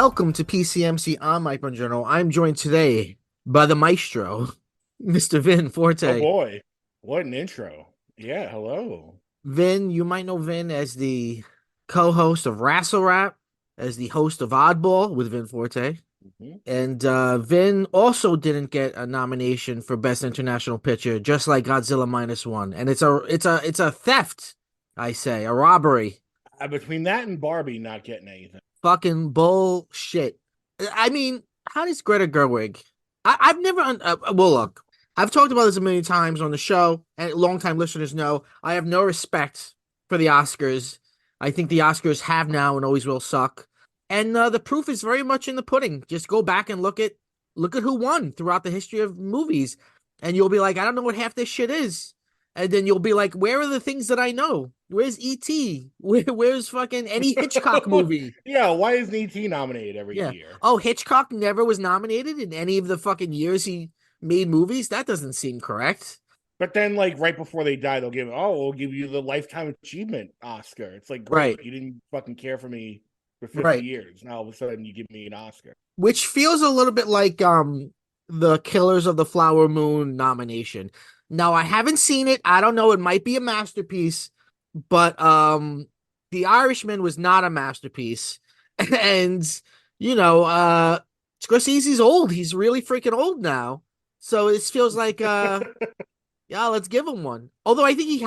Welcome to PCMC Mike Journal. I'm joined today by the maestro, Mr. Vin Oh Forte. boy, what an intro. Yeah, hello. Vin, you might know Vin as the co-host of Wrassle Rap, as the host of Oddball with Vin Forte. Mhm. And Vin also didn't get a nomination for Best International Picture, just like Godzilla minus one. And it's a theft, I say, a robbery. Between that and Barbie not getting anything. Fucking bullshit. I mean, how does Greta Gerwig? I've never. Well, look, I've talked about this a million times on the show, and longtime listeners know I have no respect for the Oscars. I think the Oscars have now and always will suck. And the proof is very much in the pudding. Just go back and look at who won throughout the history of movies, and you'll be like, I don't know what half this shit is. And then you'll be like, where are the things that I know? Where's E.T.? Where's fucking any Hitchcock movie? Yeah, why isn't ET nominated every Yeah. year? Oh, Hitchcock never was nominated in any of the fucking years he made movies? That doesn't seem correct. But then, like right before they die, we'll give you the lifetime achievement Oscar. It's like Right. great, you didn't fucking care for me for 50 Right. years. Now all of a sudden you give me an Oscar. Which feels a little bit like the Killers of the Flower Moon nomination. Now I haven't seen it. I don't know. It might be a masterpiece, but The Irishman was not a masterpiece. And Scorsese's old. He's really freaking old now. So this feels like yeah, let's give him one. Although I think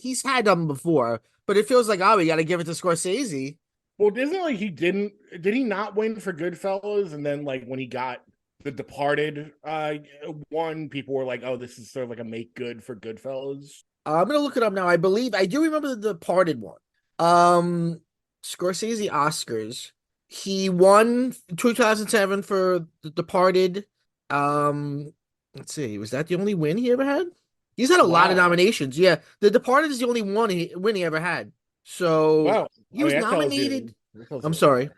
he's had them before, but it feels like, oh, we got to give it to Scorsese. Well, isn't like did he not win for Goodfellas? And then like when he got The Departed one, people were like, oh, this is sort of like a make good for Goodfellas. I'm gonna look it up now. I believe I do remember the Departed one. Um, Scorsese Oscars. He won 2007 for The Departed. Let's see, was that the only win he ever had? He's had a lot of Wow. nominations. Yeah, The Departed is the only win he ever had. So Well, he I was mean nominated. that tells I'm you a lot.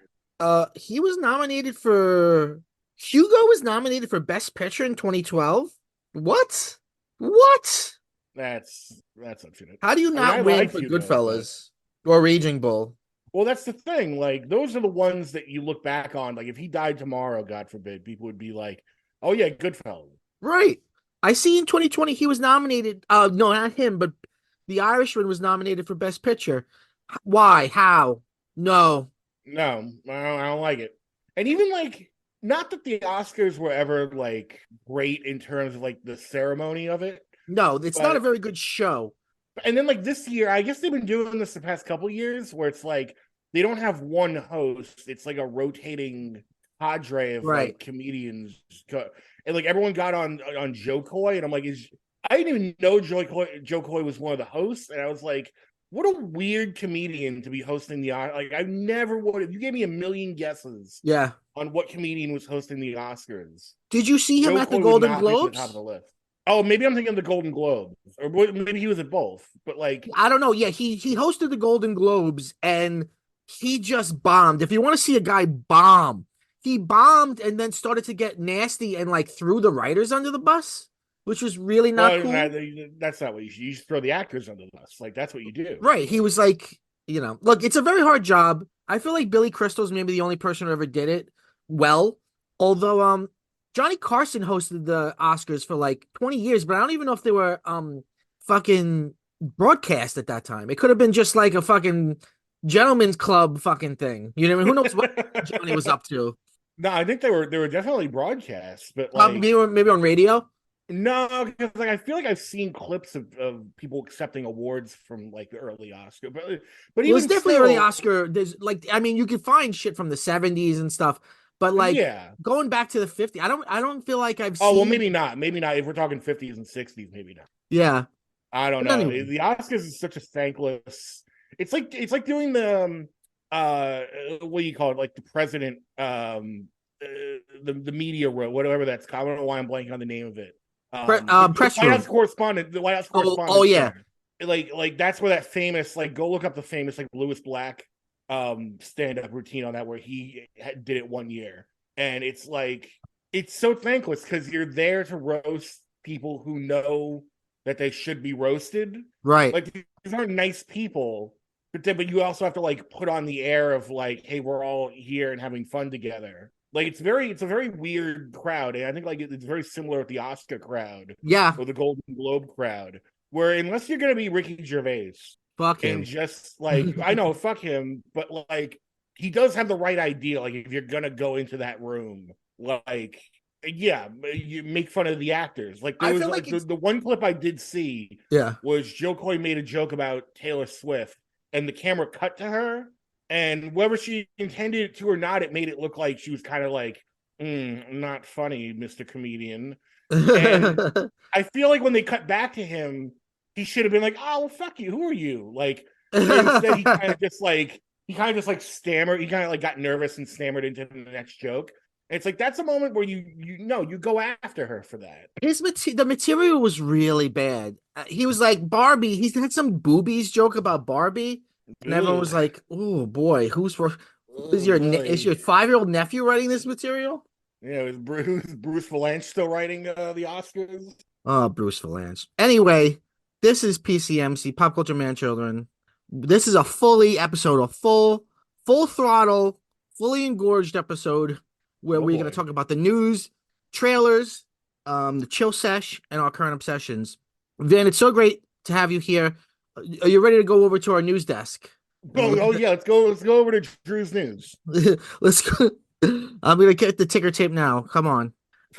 sorry. He was nominated for Hugo was nominated for Best Picture in 2012. What? What? That's unfortunate. How do you I mean, not I win like for Hugo, but Goodfellas or Raging Bull? well, that's the thing. Like, those are the ones that you look back on. Like, if he died tomorrow, God forbid, people would be like, "Oh yeah, Goodfellas." Right. I see in 2020 he was nominated. No, not him, but The Irishman was nominated for Best Picture. Why? How? No. No, I don't like it. And even like, not that the Oscars were ever like great in terms of like the ceremony of it, No, it's not a but very good show. and then like this year, I guess they've been doing this the past couple years, where it's like they don't have one host; it's like a rotating cadre of Right. like comedians, and like everyone got on Joe Coy, and I'm like, is I didn't even know Joe Coy was one of the hosts, and I was like, what a weird comedian to be hosting the like. I never would. If you gave me a million guesses Yeah. on what comedian was hosting the Oscars, Did you see him Joe at the Coy would Golden not be at the top of Globes? the list. Oh, maybe I'm thinking of the Golden Globes, or maybe he was at both. But like, I don't know. Yeah, he hosted the Golden Globes and he just bombed. If you want to see a guy bomb, he bombed and then started to get nasty and like threw the writers under the bus, which was really not well, cool. that's not what you should. You should throw the actors under the bus. Like that's what you do. Right. He was like, look, it's a very hard job. I feel like Billy Crystal's maybe the only person who ever did it well. Although Johnny Carson hosted the Oscars for like 20 years, but I don't even know if they were fucking broadcast at that time. It could have been just like a fucking gentleman's club fucking thing. You know what I mean? Who knows what Johnny was up to? No, I think they were definitely broadcasts, but Probably like maybe on radio. no, because like I feel like I've seen clips of people accepting awards from like the early Oscar, but Well, it's even definitely early still, Oscar. There's like, I mean, you can find shit from the 70s and stuff, but like yeah. going back to the 50s, I don't feel like I've Oh well, seen. maybe not. Maybe not. If we're talking 50s and 60s, maybe not. Yeah. I don't But know. anyway, The Oscars is such a thankless. It's like doing the uh what do you call it? Like the president the media row, whatever that's called. I don't know why I'm blanking on the name of it. The press White House room. correspondent, the White House Oh correspondent yeah. dinner. Like that's where that famous like go look up the famous like Lewis Black stand up routine on that where he did it one year, and it's like it's so thankless because you're there to roast people who know that they should be roasted. Right. Like these aren't nice people, but you also have to like put on the air of like, hey, we're all here and having fun together. Like it's a very weird crowd, and I think like it's very similar with the Oscar crowd Yeah, or the Golden Globe crowd, where unless you're gonna be Ricky Gervais fuck and him. just like I know, fuck him, but like he does have the right idea. Like if you're gonna go into that room, like yeah, you make fun of the actors. Like there I was feel like like it's the one clip I did see yeah. was Joe Coy made a joke about Taylor Swift, and the camera cut to her, and whether she intended it to or not, it made it look like she was kind of like, not funny, Mr. Comedian. And I feel like when they cut back to him, he should have been like, "Oh, well, fuck you. Who are you?" Like, but instead he kind of just like stammered. He kind of like got nervous and stammered into the next joke. And it's like that's a moment where you go after her for that. The material was really bad. He was like Barbie. He had some boobies joke about Barbie, and everyone Ugh. was like, "Oh boy, Oh is boy. your 5-year-old nephew writing this material?" Yeah, is Bruce Valanche still writing the Oscars? Oh, Bruce Valanche. Anyway, this is PCMC Pop Culture Man Children. This is a full throttle, fully engorged episode where Oh we're going to boy. talk about the news, trailers, the chill sesh, and our current obsessions. Vin, it's so great to have you here. Are you ready to go over to our news desk? And Oh, look oh at yeah, let's go over to Drew's news. let's go. I'm gonna get the ticker tape now. Come on.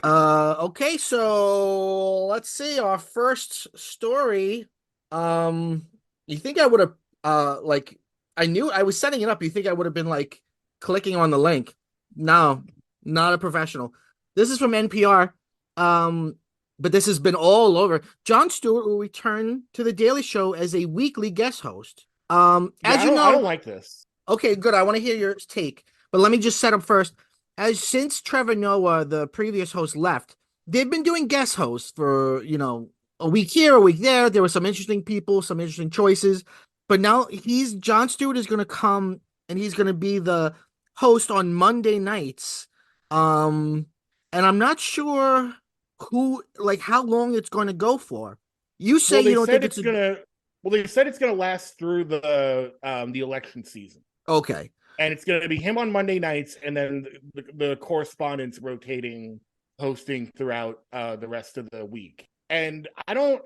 Okay, so let's see. Our first story. You think I would have like I knew I was setting it up. You think I would have been like clicking on the link? No, not a professional. This is from NPR. But this has been all over. Jon Stewart will return to the Daily Show as a weekly guest host. As Yeah, you I know, don't like this. okay, good. I want to hear your take, but let me just set up first. As since Trevor Noah, the previous host, left, they've been doing guest hosts for a week here, a week there. There were some interesting people, some interesting choices, but now Jon Stewart is going to come and he's going to be the host on Monday nights. Um, and I'm not sure how long it's going to go for. You say Well, you they don't said think it's it's a gonna. Well, they said it's gonna last through the election season, okay. and it's gonna be him on Monday nights, and then the correspondents rotating hosting throughout the rest of the week. And I don't.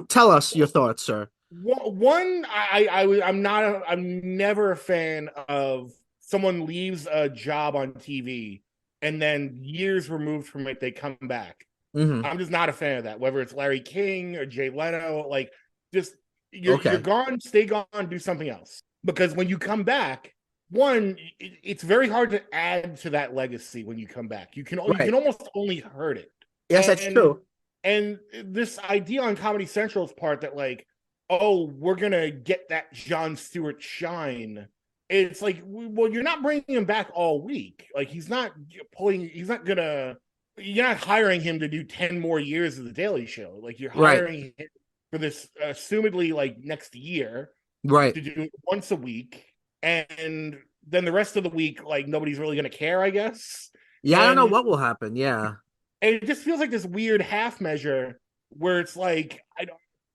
Tell us your thoughts, sir. One, I'm never a fan of someone leaves a job on TV and then years removed from it they come back. Hmm. I'm just not a fan of that. Whether it's Larry King or Jay Leno, like just you're Okay. gone, stay gone, do something else. Because when you come back, one, it's very hard to add to that legacy when you come back. You Right. can almost only hurt it. Yes, that's And true. and this idea on Comedy Central's part that like, oh, we're gonna get that Jon Stewart shine. It's like, well, you're not bringing him back all week. Like he's not gonna you're not hiring him to do 10 more years of the Daily Show. Like you're Right. hiring him for this assumedly like next year Right. to do it once a week, and then the rest of the week like nobody's really going to care, I guess. Yeah, I don't know And what will happen. Yeah. it just feels like this weird half measure where it's like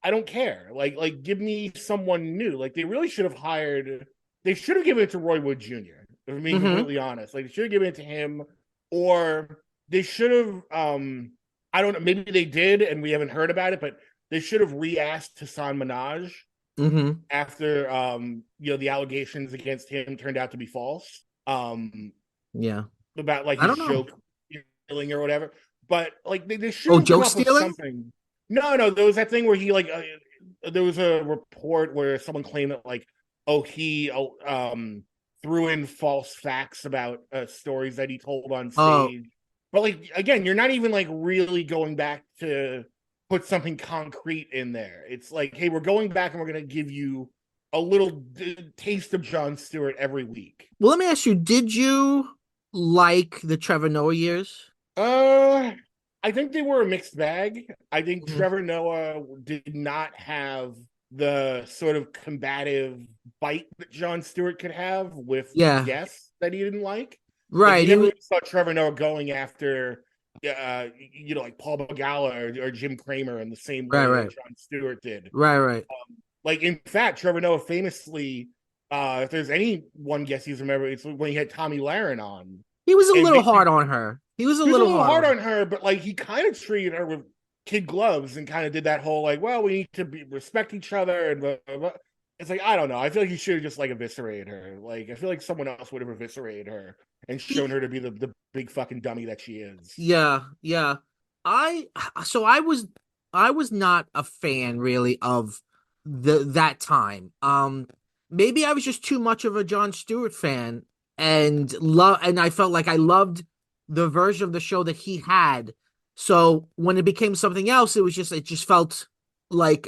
I don't care. Like give me someone new. Like they really should have hired. They should have given it to Roy Wood Jr. If I'm being Hmm. completely honest, like they should have given it to him, or they should have. I don't know. Maybe they did, and we haven't heard about it. But they should have re-asked Hassan Minaj Hmm. after the allegations against him turned out to be false. Yeah. About like I his don't know. joke stealing or whatever. But like they should Oh, have come joke up with stealing? something. No, there was that thing where he like there was a report where someone claimed that like he threw in false facts about stories that he told on Oh, stage. But like again, you're not even like really going back to put something concrete in there. It's like, hey, we're going back and we're going to give you a little taste of Jon Stewart every week. well, let me ask you, did you like the Trevor Noah years? Uh, I think they were a mixed bag. I think Mhm. Trevor Noah did not have the sort of combative bite that Jon Stewart could have with Yeah. guests that he didn't like. Like Right. you He never was really saw Trevor Noah going after, like Paul Begala or Jim Cramer in the same right, way that right, Jon Stewart did. right, right. Like, in fact, Trevor Noah famously, if there's any one guest he's remembered, it's when he had Tommy Lahren on. He was a And little hard on her. He was a he was a little little hard hard on her, but like he kind of treated her with kid gloves and kind of did that whole like, well, we need to respect each other and blah, blah, blah. It's like, I don't know. I feel like he should have just like eviscerated her. Like I feel like someone else would have eviscerated her and shown her to be the big fucking dummy that she is. Yeah, yeah. I so I was not a fan really of that time. Maybe I was just too much of a Jon Stewart fan and I felt like I loved the version of the show that he had. So when it became something else, it just felt like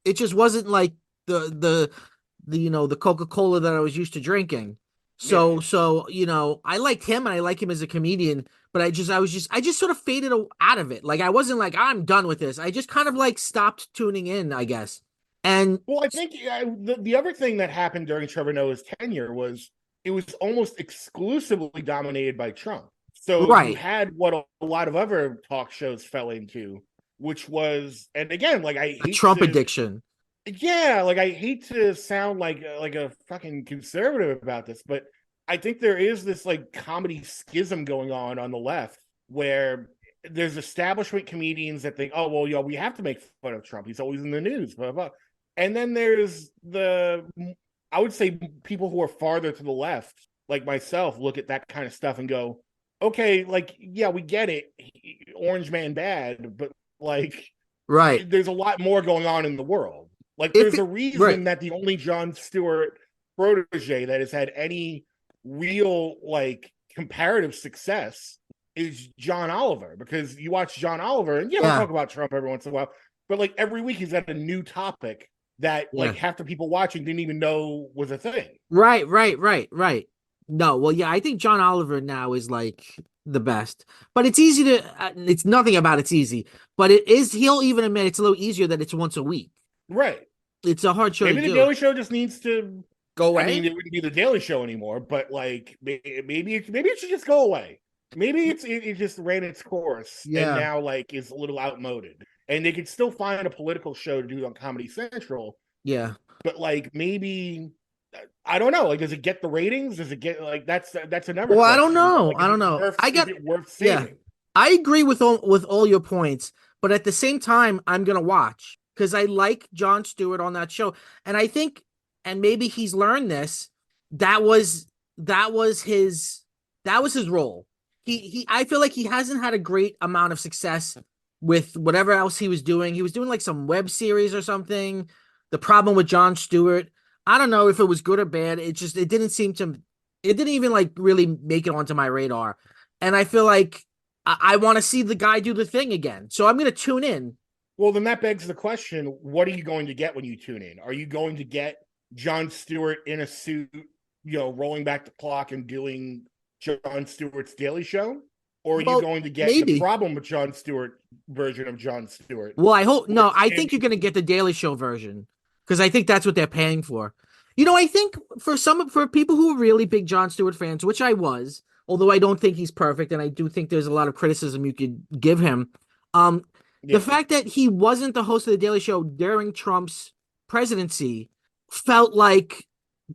it just wasn't like the the Coca-Cola that I was used to drinking. Yeah. So I liked him and I like him as a comedian, but I just sort of faded out of it. Like I wasn't like I'm done with this. I just kind of like stopped tuning in, I guess. And Well, I think the other thing that happened during Trevor Noah's tenure was it was almost exclusively dominated by Trump. So you right, had what a lot of other talk shows fell into, which was, and again, like I a hate Trump to, addiction. yeah, like I hate to sound like a fucking conservative about this, but I think there is this like comedy schism going on the left where there's establishment comedians that think, oh well, we have to make fun of Trump. He's always in the news, blah blah. And then there's I would say people who are farther to the left, like myself, look at that kind of stuff and go, okay, like yeah, we get it, Orange Man bad, but like Right. there's a lot more going on in the world. Like If there's it, a right. reason that the only Jon Stewart protege that has had any real like comparative success is John Oliver, because you watch John Oliver and yeah, he'll Yeah. talk about Trump every once in a while, but like every week he's got a new topic that like Yeah. half the people watching didn't even know was a thing. Right. No, well, yeah, I think John Oliver now is like the best, but it's easy to. It's nothing about it's easy, but it is. He'll even admit it's a little easier that it's once a week. Right. It's a hard show to Maybe the do. Daily Show just needs to. Go I mean, away. it wouldn't be the Daily Show anymore, but like maybe it should just go away. Maybe it just ran its course and Yeah. now like is a little outmoded. And they could still find a political show to do on Comedy Central, Yeah. but like maybe I don't know. Like, does it get the ratings? Does it get like that's another Well, I don't question. know. Like, I don't know. is it worth Yeah. saving? I agree with all your points, but at the same time, I'm gonna watch because I like Jon Stewart on that show, and I think, and maybe he's learned this. That was that was his that was his role. He I feel like he hasn't had a great amount of success with whatever else he was doing. He was doing like some web series or something. The problem with Jon Stewart, I don't know if it was good or bad. It didn't seem to it didn't even like really make it onto my radar. And I feel like I want to see the guy do the thing again. So I'm going to tune in. Well, then that begs the question: what are you going to get when you tune in? Are you going to get Jon Stewart in a suit, rolling back the clock and doing Jon Stewart's Daily Show? Or are you Well, going to get the maybe. problem with Jon Stewart version of Jon Stewart? Well, I hope no, I think you're Andy, going to get the Daily Show version because I think that's what they're paying for. I think for people who are really big Jon Stewart fans, which I was, although I don't think he's perfect and I do think there's a lot of criticism you could give him. Um the yeah. fact that he wasn't the host of the Daily Show during Trump's presidency felt like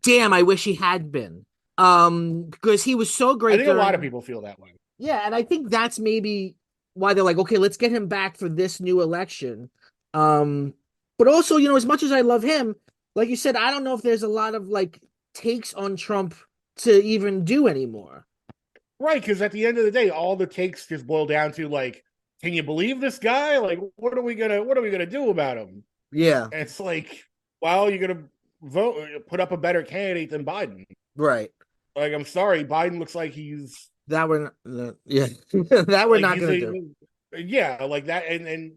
damn, I wish he had been. Because he was so I great think a lot of during people feel that way. yeah, and I think that's maybe why they're like, okay, let's get him back for this new election. Um, but also, as much as I love him, like you said, I don't know if there's a lot of like takes on Trump to even do anymore. Right, because at the end of the day, all the takes just boil down to like, can you believe this guy? Like, what are we gonna do about him? Yeah, And it's like, well, you're gonna put up a better candidate than Biden. right. Like, I'm sorry, Biden looks like he's That we're yeah, that we're like not gonna do. yeah, like that, and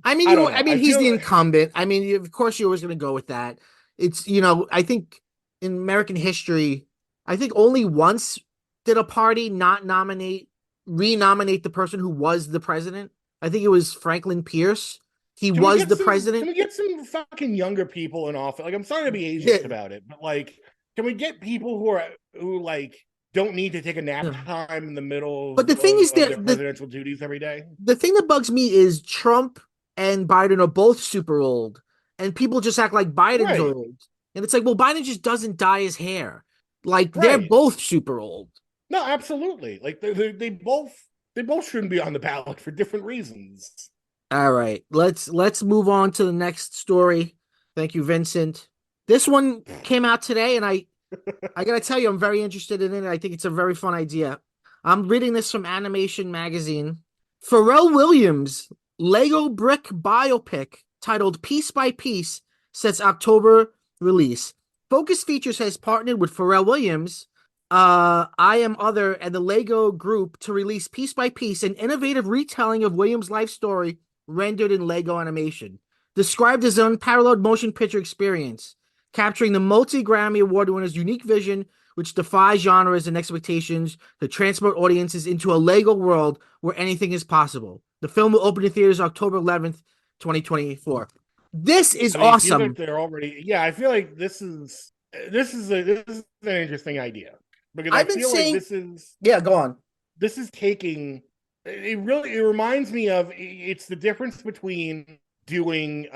I mean, I don't I know. mean, I he's feel the incumbent. I mean, of course, you're always gonna go with that. It's I think in American history, I think only once did a party not renominate the person who was the president. I think it was Franklin Pierce. He was the can president. we get some fucking younger people in office? Like, I'm sorry to be Yeah. ageist about it, but like, can we get people who like don't need to take a nap time in the middle But the thing is of that their presidential duties every day? the thing that bugs me is Trump and Biden are both super old. and people just act like Biden's Right. old. And it's like, well, Biden just doesn't dye his hair. Like they're Right. both super old. No, absolutely. Like they both shouldn't be on the ballot for different reasons. All right, let's move on to the next story. Thank you, Vincent. This one came out today, and I gotta tell you, I'm very interested in it. I think it's a very fun idea. I'm reading this from Animation Magazine. Pharrell Williams Lego brick biopic titled Piece by Piece sets October release. Focus Features has partnered with Pharrell Williams, I Am Other, and the Lego Group to release Piece by Piece, an innovative retelling of Williams' life story rendered in Lego animation. Described as an unparalleled motion picture experience, capturing the multi-Grammy Award winner's unique vision, which defies genres and expectations to transport audiences into a Lego world where anything is possible. The film will open in theaters October 11th, 2024. This is I mean, it seems awesome. like they're already. Yeah, I feel like this is an interesting idea because I I've been feel like saying, yeah, go on. this is taking. It reminds me of it's the difference between doing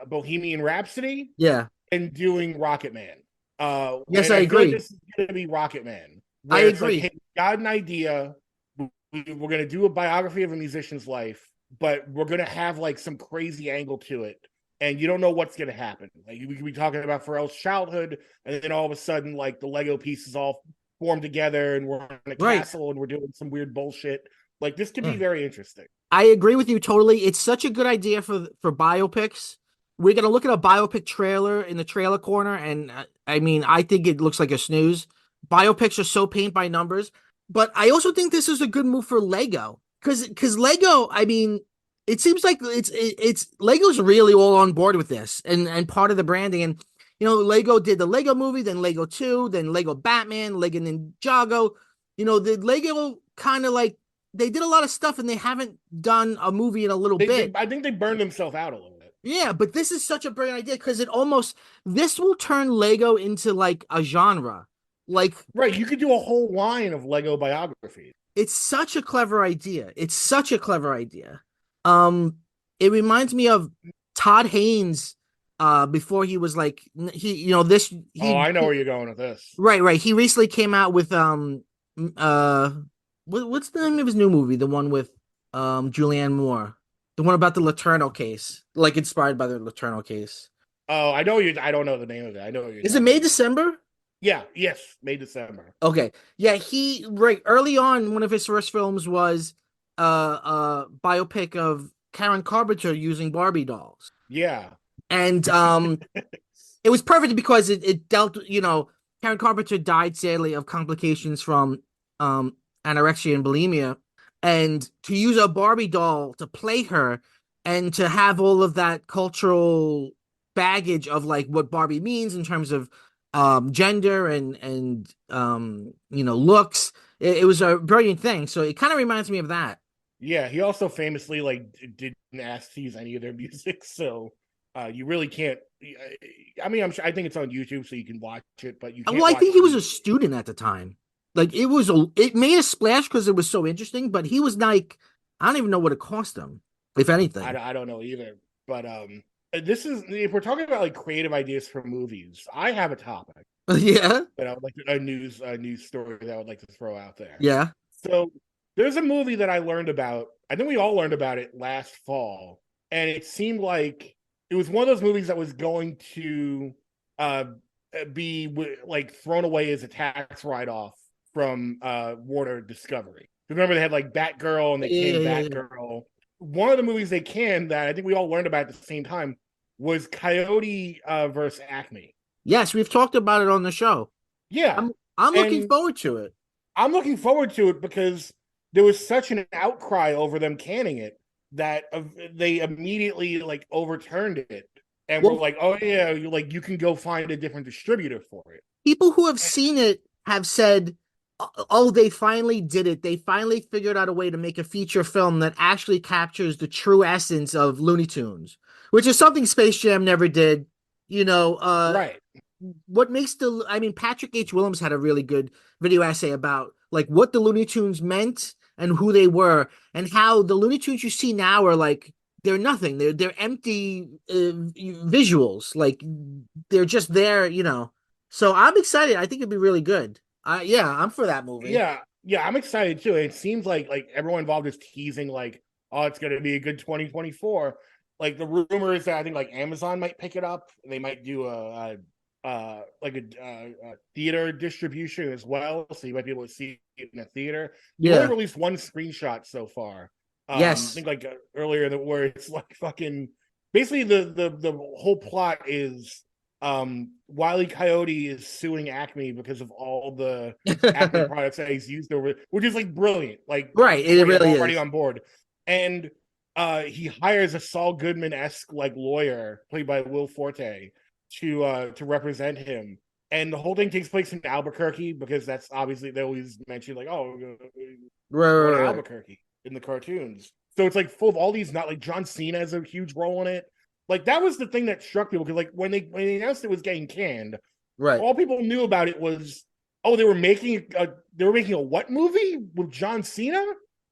Bohemian Rhapsody Yeah. and doing Rocket Man. Yes, And I I feel like agree. this is going to be Rocket Man, I where it's like, agree. hey, we got an idea. We're going to do a biography of a musician's life, but we're going to have like some crazy angle to it. And you don't know what's going to happen. Like we could be talking about Pharrell's childhood, and then all of a sudden, like the Lego pieces all form together, and we're in a Right. castle, and we're doing some weird bullshit. Like this could be Yeah. very interesting. I agree with you totally. It's such a good idea for biopics. We're gonna look at a biopic trailer in the trailer corner, and I mean, I think it looks like a snooze. Biopics are so paint by numbers, but I also think this is a good move for Lego because Lego. I mean, it seems like it's Lego's really all on board with this and part of the branding. And Lego did the Lego movie, then Lego 2, then Lego Batman, Lego Ninjago. The Lego kind of like they did a lot of stuff and they haven't done a movie in a little bit. I think they burned themselves out a little bit. Yeah, but this is such a brilliant idea because this will turn Lego into like a genre. Like, Right, you could do a whole line of Lego biographies. it's such a clever idea. It's such a clever idea. Um, it reminds me of Todd Haynes, before he was like this Oh, he I know where you're going with this. right. He recently came out with what's the name of his new movie? The one with Julianne Moore. The one about the Laterno case, like inspired by the Laterno case. Oh, I know you. I don't know the name of it. I know what you're Is it talking May about. December? Yeah. Yes. May December. Okay. Yeah, he right early on, one of his first films was a biopic of Karen Carpenter using Barbie dolls. Yeah. And it was perfect because it dealt, Karen Carpenter died sadly of complications from anorexia and bulimia. And to use a Barbie doll to play her and to have all of that cultural baggage of like what Barbie means in terms of gender and looks, it was a brilliant thing. So it kind of reminds me of that. Yeah. He also famously like didn't ask to use any of their music, so you really can't. I mean, I think it's on YouTube, so you can watch it, but you can't. Well, I Watch think he was a it. student at the time. Like it made a splash because it was so interesting, but he was like, I don't even know what it cost him, if anything. I don't know either, but this is if we're talking about like creative ideas for movies. I have a topic Yeah, that I would like a news story that I would like to throw out there. yeah. So there's a movie that I learned about. I think we all learned about it last fall, and it seemed like it was one of those movies that was going to be like thrown away as a tax write-off from Warner Discovery. Remember they had like Batgirl and they canned Batgirl. One of the movies they canned that I think we all learned about at the same time was Coyote versus Acme. Yes, we've talked about it on the show. Yeah, I'm looking forward to it. I'm looking forward to it because there was such an outcry over them canning it that they immediately like overturned it and were like, "Oh yeah, you can go find a different distributor for it." People who have seen it have said, "Oh, they finally did it. They finally figured out a way to make a feature film that actually captures the true essence of Looney Tunes," which is something Space Jam never did. Right. What makes Patrick H. Willems had a really good video essay about like what the Looney Tunes meant and who they were and how the Looney Tunes you see now are like they're nothing. They're empty visuals. Like they're just there, you know. So I'm excited. I think it'd be really good. Yeah, I'm for that movie. Yeah, I'm excited too. It seems like everyone involved is teasing like, oh, it's going to be a good 2024. Like the rumor is that I think like Amazon might pick it up. And they might do a theater distribution as well, so you might be able to see it in a theater. They've only Yeah. released one screenshot so far. I Yes. think like earlier that where it's like fucking basically the whole plot is Wile E. Coyote is suing Acme because of all the Acme products that he's used over, which is like brilliant. Like, Right. It great, I'm really already is. on board. And he hires a Saul Goodman-esque like lawyer played by Will Forte to represent him. And the whole thing takes place in Albuquerque because that's obviously they always mention like, oh, Right, going to right, right. Albuquerque in the cartoons. So it's like full of all these, not like John Cena has a huge role in it. Like that was the thing that struck people because like when they announced it was getting canned, Right. all people knew about it was, oh, they were making a what movie with John Cena,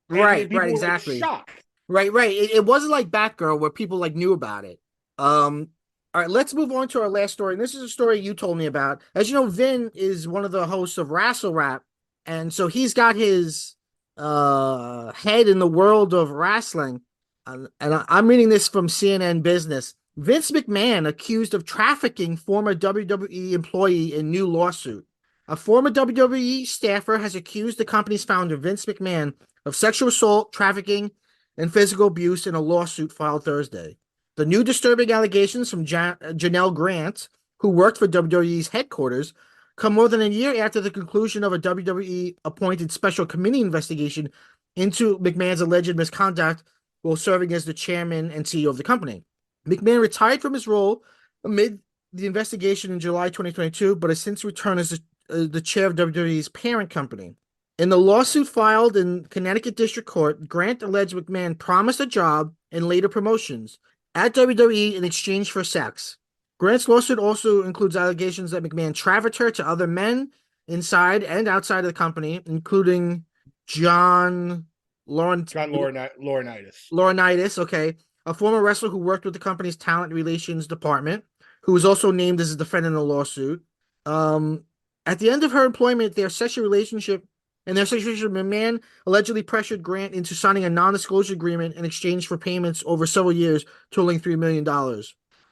Right, and right, people were like exactly. shocked. Right, right. It wasn't like Batgirl where people like knew about it. All right, let's move on to our last story. And this is a story you told me about. As you know, Vin is one of the hosts of Wrassle Rap, and so he's got his head in the world of wrestling. I'm reading this from CNN Business. Vince McMahon accused of trafficking former WWE employee in new lawsuit. A former WWE staffer has accused the company's founder, Vince McMahon, of sexual assault, trafficking, and physical abuse in a lawsuit filed Thursday. The new disturbing allegations from Janelle Grant, who worked for WWE's headquarters, come more than a year after the conclusion of a WWE appointed special committee investigation into McMahon's alleged misconduct while serving as the chairman and CEO of the company. McMahon retired from his role amid the investigation in July 2022, but has since returned as the chair of WWE's parent company. In the lawsuit filed in Connecticut District Court, Grant alleged McMahon promised a job and later promotions at WWE in exchange for sex. Grant's lawsuit also includes allegations that McMahon trafficked her to other men inside and outside of the company, including John Lauren John Laurinaitis. Laurinaitis, okay, a former wrestler who worked with the company's talent relations department, who was also named as a defendant in the lawsuit. Um, at the end of her employment, their sexual relationship McMahon allegedly pressured Grant into signing a non-disclosure agreement in exchange for payments over several years, totaling $3 million.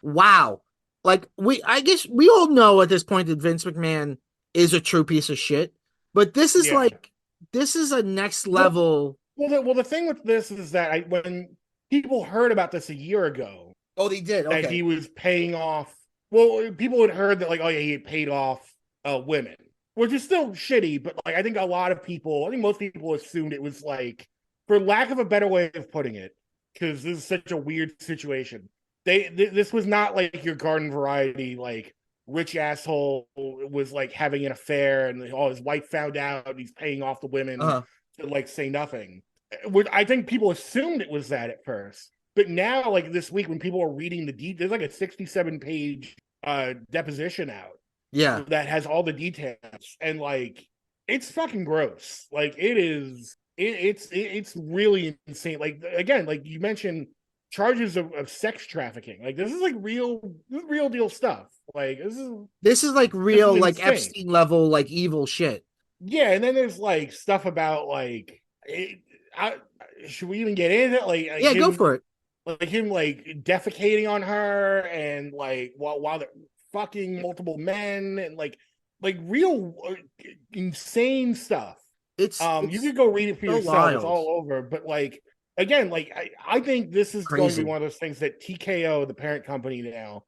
Wow. Like I guess we all know at this point that Vince McMahon is a true piece of shit, but Yeah. this is a next Well, level. the thing with this is that when people heard about this a year ago, Oh, they did. that Okay. he was paying off. Well, people had heard that like, oh yeah, he had paid off women, which is still shitty. But like, I think most people assumed it was like, for lack of a better way of putting it, because this is such a weird situation. This was not like your garden variety like rich asshole was like having an affair and his wife found out and he's paying off the women Uh-huh. to like say nothing. I think people assumed it was that at first. But now, like this week, when people are reading there's like a 67-page deposition out Yeah. that has all the details, and like it's fucking gross. Like it is, it's really insane. Like again, like you mentioned, charges of sex trafficking. Like this is real deal stuff. Like This is like this is real, like insane. Epstein level, like evil shit. Yeah, and then there's like stuff about like I, should we even get into it? Yeah, go for it. like him like defecating on her and like while they're fucking multiple men and like real insane stuff. You It's could go read it for so yourself. It's wild. all over. But like again, like I think this is going to be Crazy. one of those things that TKO, the parent company now,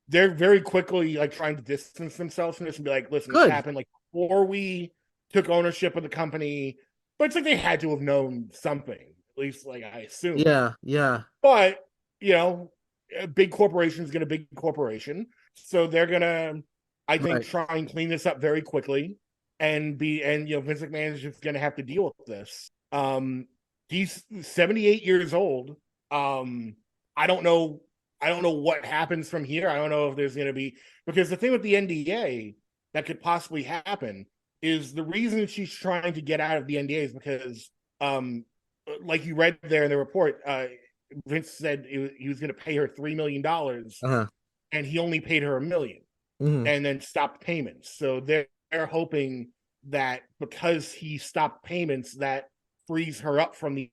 they're very quickly like trying to distance themselves from this and be like, listen, this Good. happened like before we took ownership of the company. But it's like they had to have known something, at least like I assume. Yeah, yeah. But you know, a big corporation is going to big corporation, so they're gonna, I think, Right. try and clean this up very quickly, and Vince McMahon is just going to have to deal with this. He's 78 years old. I don't know. I don't know what happens from here. I don't know if there's going to be, because the thing with the NDA that could possibly happen is the reason she's trying to get out of the NDA is because, like you read there in the report, Vince said he was going to pay her $3 million, Uh-huh. and he only paid her $1 million, Hmm. and then stopped payments. So they're hoping that because he stopped payments, that frees her up from the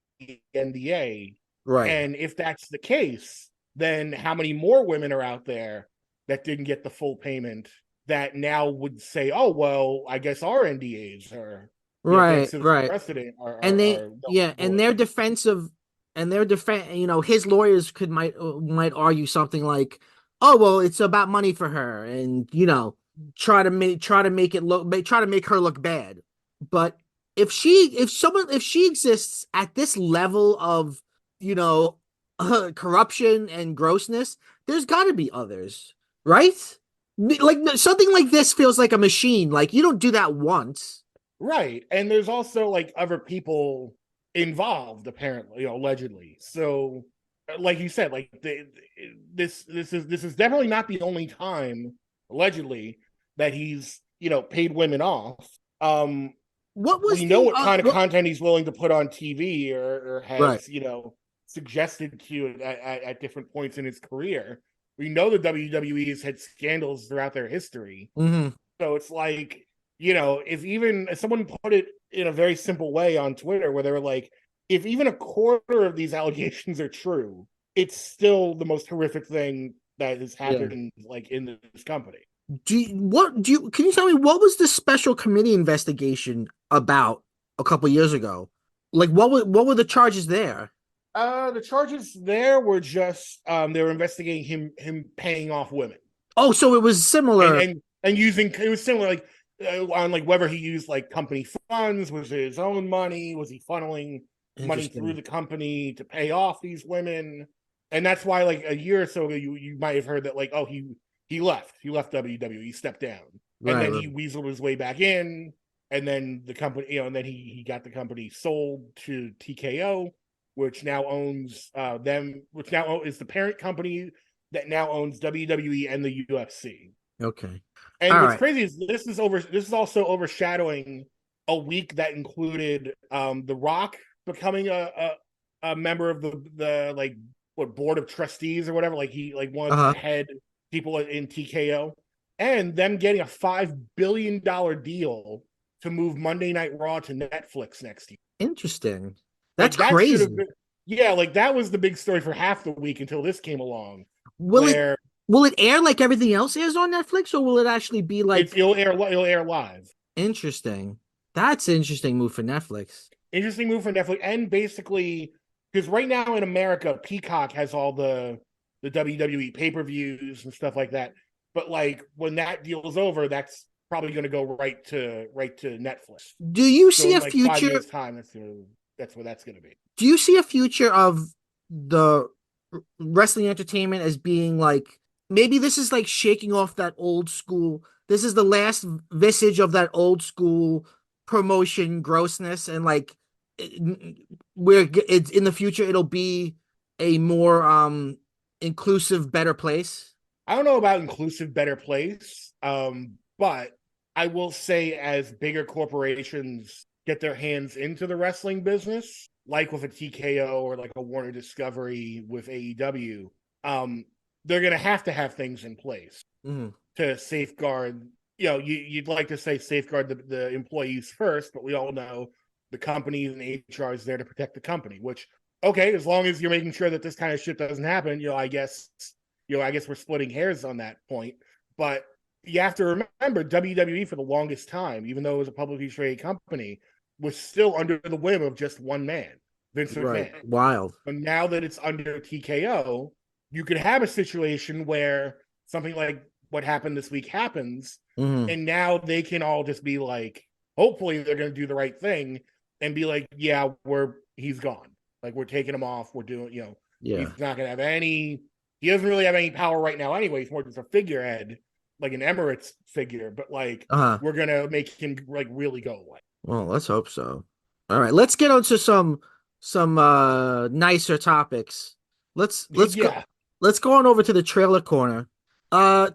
NDA. Right. And if that's the case, then how many more women are out there that didn't get the full payment that now would say, "Oh well, I guess our NDAs are, Right. thanks to this Right. precedent, And they, are yeah, and void." their defense of, and their defense, his lawyers might argue something like, "Oh, well, it's about money for her," and try to make her look bad. But if she exists at this level of, you know, corruption and grossness, there's got to be others, right? Like something like this feels like a machine. Like you don't do that once. Right. And there's also like other people involved, apparently, allegedly. So, like you said, like this is definitely not the only time, allegedly, that he's paid women off. What was We know the what kind of what? content he's willing to put on TV, or Right. has suggested to at different points in his career. We know the WWE has had scandals throughout their history, Hmm. so it's like, if someone put it in a very simple way on Twitter where they were like, if even a quarter of these allegations are true, it's still the most horrific thing that has Yeah. happened like in this company. Can you tell me what was the special committee investigation about a couple years ago? Like what were the charges there? The charges there were just they were investigating him paying off women, Oh, so it was and similar. using, it was similar, like on like whether he used like company funds, was it his own money, was he funneling money through Interesting. the company to pay off these women. And that's why, like, a year or so ago, you might have heard that, like, oh, he left WWE, he stepped down, and Right, then right. he weaseled his way back in, and then the company, and then he got the company sold to TKO, which now owns them, which now is the parent company that now owns WWE and the UFC. Okay. And All what's right. crazy is this is also overshadowing a week that included The Rock becoming a member of the like, what, board of trustees or whatever, like he, like, one of the Uh-huh. head people in TKO, and them getting a $5 billion deal to move Monday Night Raw to Netflix next year. Interesting. That's Like, that should have crazy. been, yeah, like that was the big story for half the week until this came along, Will it where will it air like everything else airs on Netflix, or will it actually be it's like it'll air live. interesting? That's an interesting move for Netflix. Interesting move for Netflix, and basically, because right now in America, Peacock has all the WWE pay-per-views and stuff like that. But like when that deal is over, that's probably going to go right to Netflix. Do you So see in a like 5 years' future? time, that's where that's going to be. Do you see a future of the wrestling entertainment as being like, maybe this is like shaking off that old school? This is the last vestige of that old school promotion grossness, and like where it's in the future it'll be a more inclusive, better place. I don't know about inclusive, better place, but I will say, as bigger corporations get their hands into the wrestling business, like with a TKO or like a Warner Discovery with AEW, they're going to have things in place Mhm. to safeguard. You'd like to say safeguard the employees first, but we all know the companies and HR is there to protect the company. Which, okay, as long as you're making sure that this kind of shit doesn't happen, I guess we're splitting hairs on that point. But you have to remember, WWE for the longest time, even though it was a publicly traded company, was still under the whim of just one man, Vince Right. McMahon. Wild. But now that it's under TKO, you could have a situation where something like what happened this week happens, Hmm. and now they can all just be like, hopefully they're going to do the right thing and be like, yeah, he's gone. Like, we're taking him off. We're doing, he's Yeah. not going to have he doesn't really have any power right now anyway. He's more just a figurehead, like an Emirates figure, but like, Uh-huh. we're going to make him like really go away. Well, let's hope so. All right, let's get on to some nicer topics. Let's let's go Yeah. let's go on over to the trailer corner.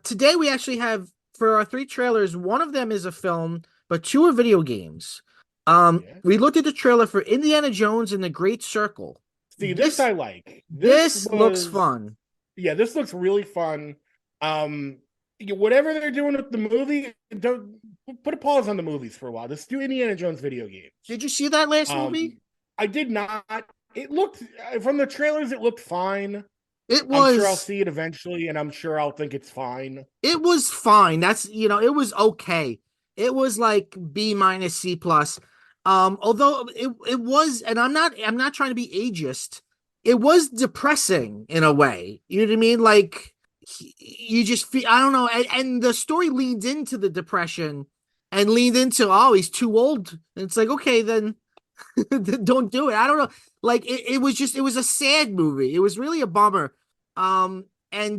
Today we actually have, for our three trailers, one of them is a film, but two are video games. Yeah. We looked at the trailer for Indiana Jones and the Great Circle. See, this I like. This looks fun. Yeah, this looks really fun. Whatever they're doing with the movie, don't put a pause on the movies for a while. Just do Indiana Jones video games. Did you see that last movie? I did not. It looked from the trailers, it looked fine. It was. I'm sure I'll see it eventually, and I'm sure I'll think it's fine. It was fine. That's it was okay. It was like B minus C plus. Although it was, and I'm not trying to be ageist. It was depressing in a way. You know what I mean? Like you just feel, I don't know, and the story leaned into the depression and leaned into, oh, he's too old. And it's like, okay, then don't do it. I don't know. Like it was a sad movie. It was really a bummer. And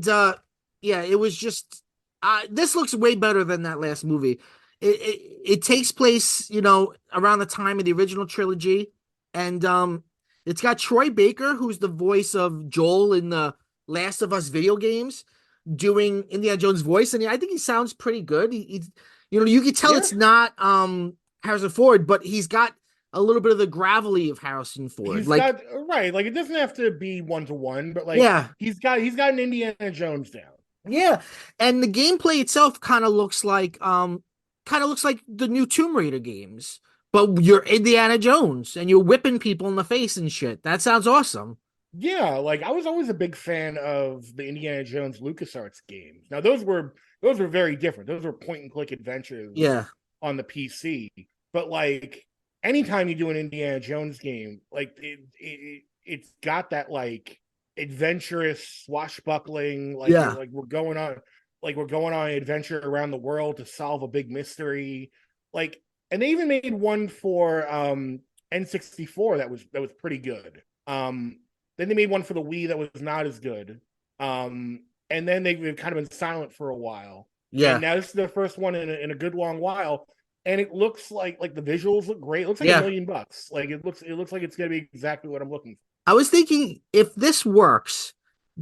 yeah, it was just this looks way better than that last movie. It takes place, around the time of the original trilogy, and it's got Troy Baker, who's the voice of Joel in the Last of Us video games, doing Indiana Jones' voice, and I think he sounds pretty good. You can tell it's not Harrison Ford, but he's got a little bit of the gravelly of Harrison Ford. He's got right, like it doesn't have to be 1-to-1, but like he's got an Indiana Jones down. Yeah, and the gameplay itself kind of looks like the new Tomb Raider games, but you're Indiana Jones and you're whipping people in the face and shit. That sounds awesome. Yeah, like I was always a big fan of the Indiana Jones LucasArts games. Now those were very different. Those were point and click adventures. Yeah, on the PC, but like anytime you do an Indiana Jones game, like it's got that like adventurous swashbuckling, like we're going on an adventure around the world to solve a big mystery. Like, and they even made one for N64 that was pretty good. Then they made one for the Wii that was not as good. And then they've kind of been silent for a while. Yeah. And now this is their first one in a good long while. And it looks like the visuals look great. It looks like $1 million. Like it looks like it's gonna be exactly what I'm looking for. I was thinking, if this works,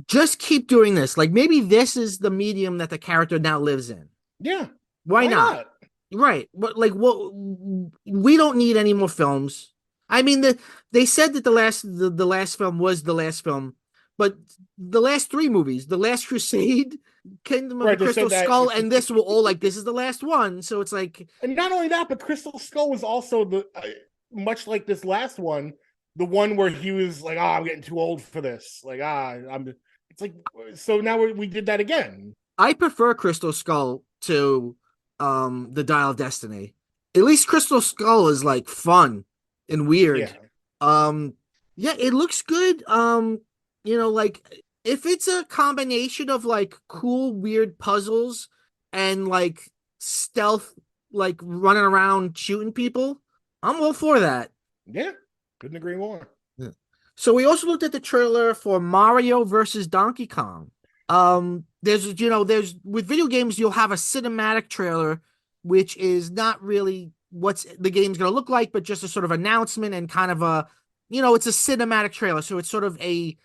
just keep doing this. Like maybe this is the medium that the character now lives in. Yeah. Why not? Right. But like, we don't need any more films. I mean, they said that the last film was the last film, but the last 3 movies, The Last Crusade, Kingdom of the Crystal Skull, and this were all like, this is the last one. So it's like, and not only that, but Crystal Skull was also the much like this last one, the one where he was like, I'm getting too old for this. Like, it's like, so now we did that again. I prefer Crystal Skull to the Dial of Destiny. At least Crystal Skull is like fun and weird. Yeah, it looks good. Like if it's a combination of like cool, weird puzzles and like stealth, like running around shooting people, I'm all for that. Yeah, couldn't agree more. Yeah. So we also looked at the trailer for Mario versus Donkey Kong. There's with video games, you'll have a cinematic trailer, which is not really what's the game's going to look like, but just a sort of announcement and kind of a, it's a cinematic trailer. So it's sort of a